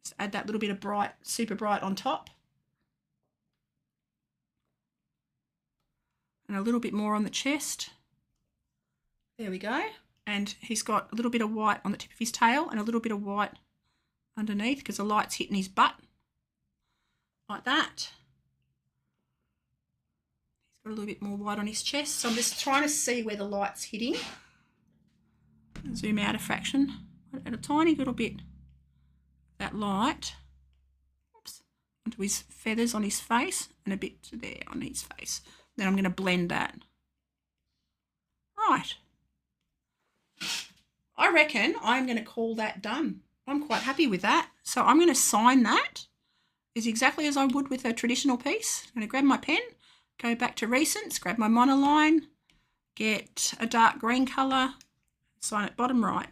Speaker 1: just add that little bit of bright, super bright on top. And a little bit more on the chest. There we go. And he's got a little bit of white on the tip of his tail and a little bit of white underneath because the light's hitting his butt. Like that. He's got a little bit more white on his chest. So I'm just trying to see where the light's hitting. Zoom out a fraction. Add a tiny little bit of that light. Oops. Onto his feathers on his face and a bit to there on his face. Then I'm going to blend that. Right. I reckon I'm going to call that done. I'm quite happy with that. So I'm going to sign that is exactly as I would with a traditional piece. I'm going to grab my pen, go back to recents, grab my monoline, get a dark green colour, sign it bottom right.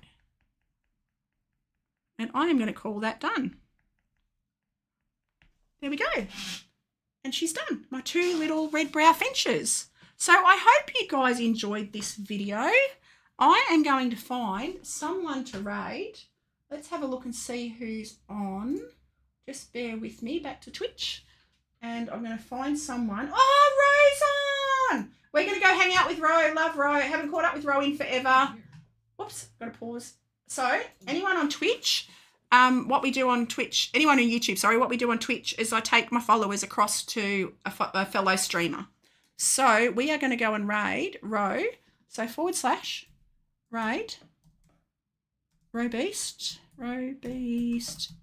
Speaker 1: And I am going to call that done. There we go. And she's done. My two little red brow finches. So I hope you guys enjoyed this video. I am going to find someone to raid. Let's have a look and see who's on. Just bear with me, back to Twitch. And I'm going to find someone. Oh, Ro's on! We're going to go hang out with Ro. Love Ro. Haven't caught up with Ro in forever. Whoops, got to pause. So, anyone on Twitch, what we do on Twitch, anyone on YouTube, sorry, what we do on Twitch is I take my followers across to a fellow streamer. So, we are going to go and raid Ro. So, / raid Robeast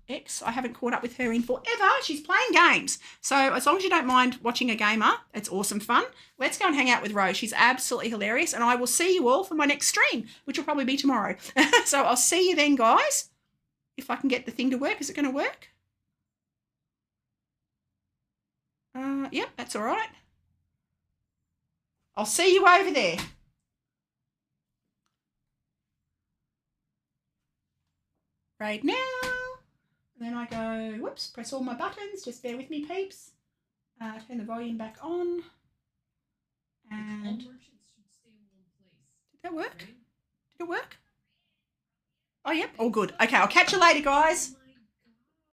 Speaker 1: X. I haven't caught up with her in forever. She's playing games. So as long as you don't mind watching a gamer, it's awesome fun. Let's go and hang out with Rose. She's absolutely hilarious. And I will see you all for my next stream, which will probably be tomorrow. So I'll see you then, guys. If I can get the thing to work. Is it going to work? Yep, that's all right. I'll see you over there. Right now. And then I go, whoops, press all my buttons. Just bear with me, peeps. Turn the volume back on. And did that work? Did it work? Oh, yep. All good. Okay, I'll catch you later, guys.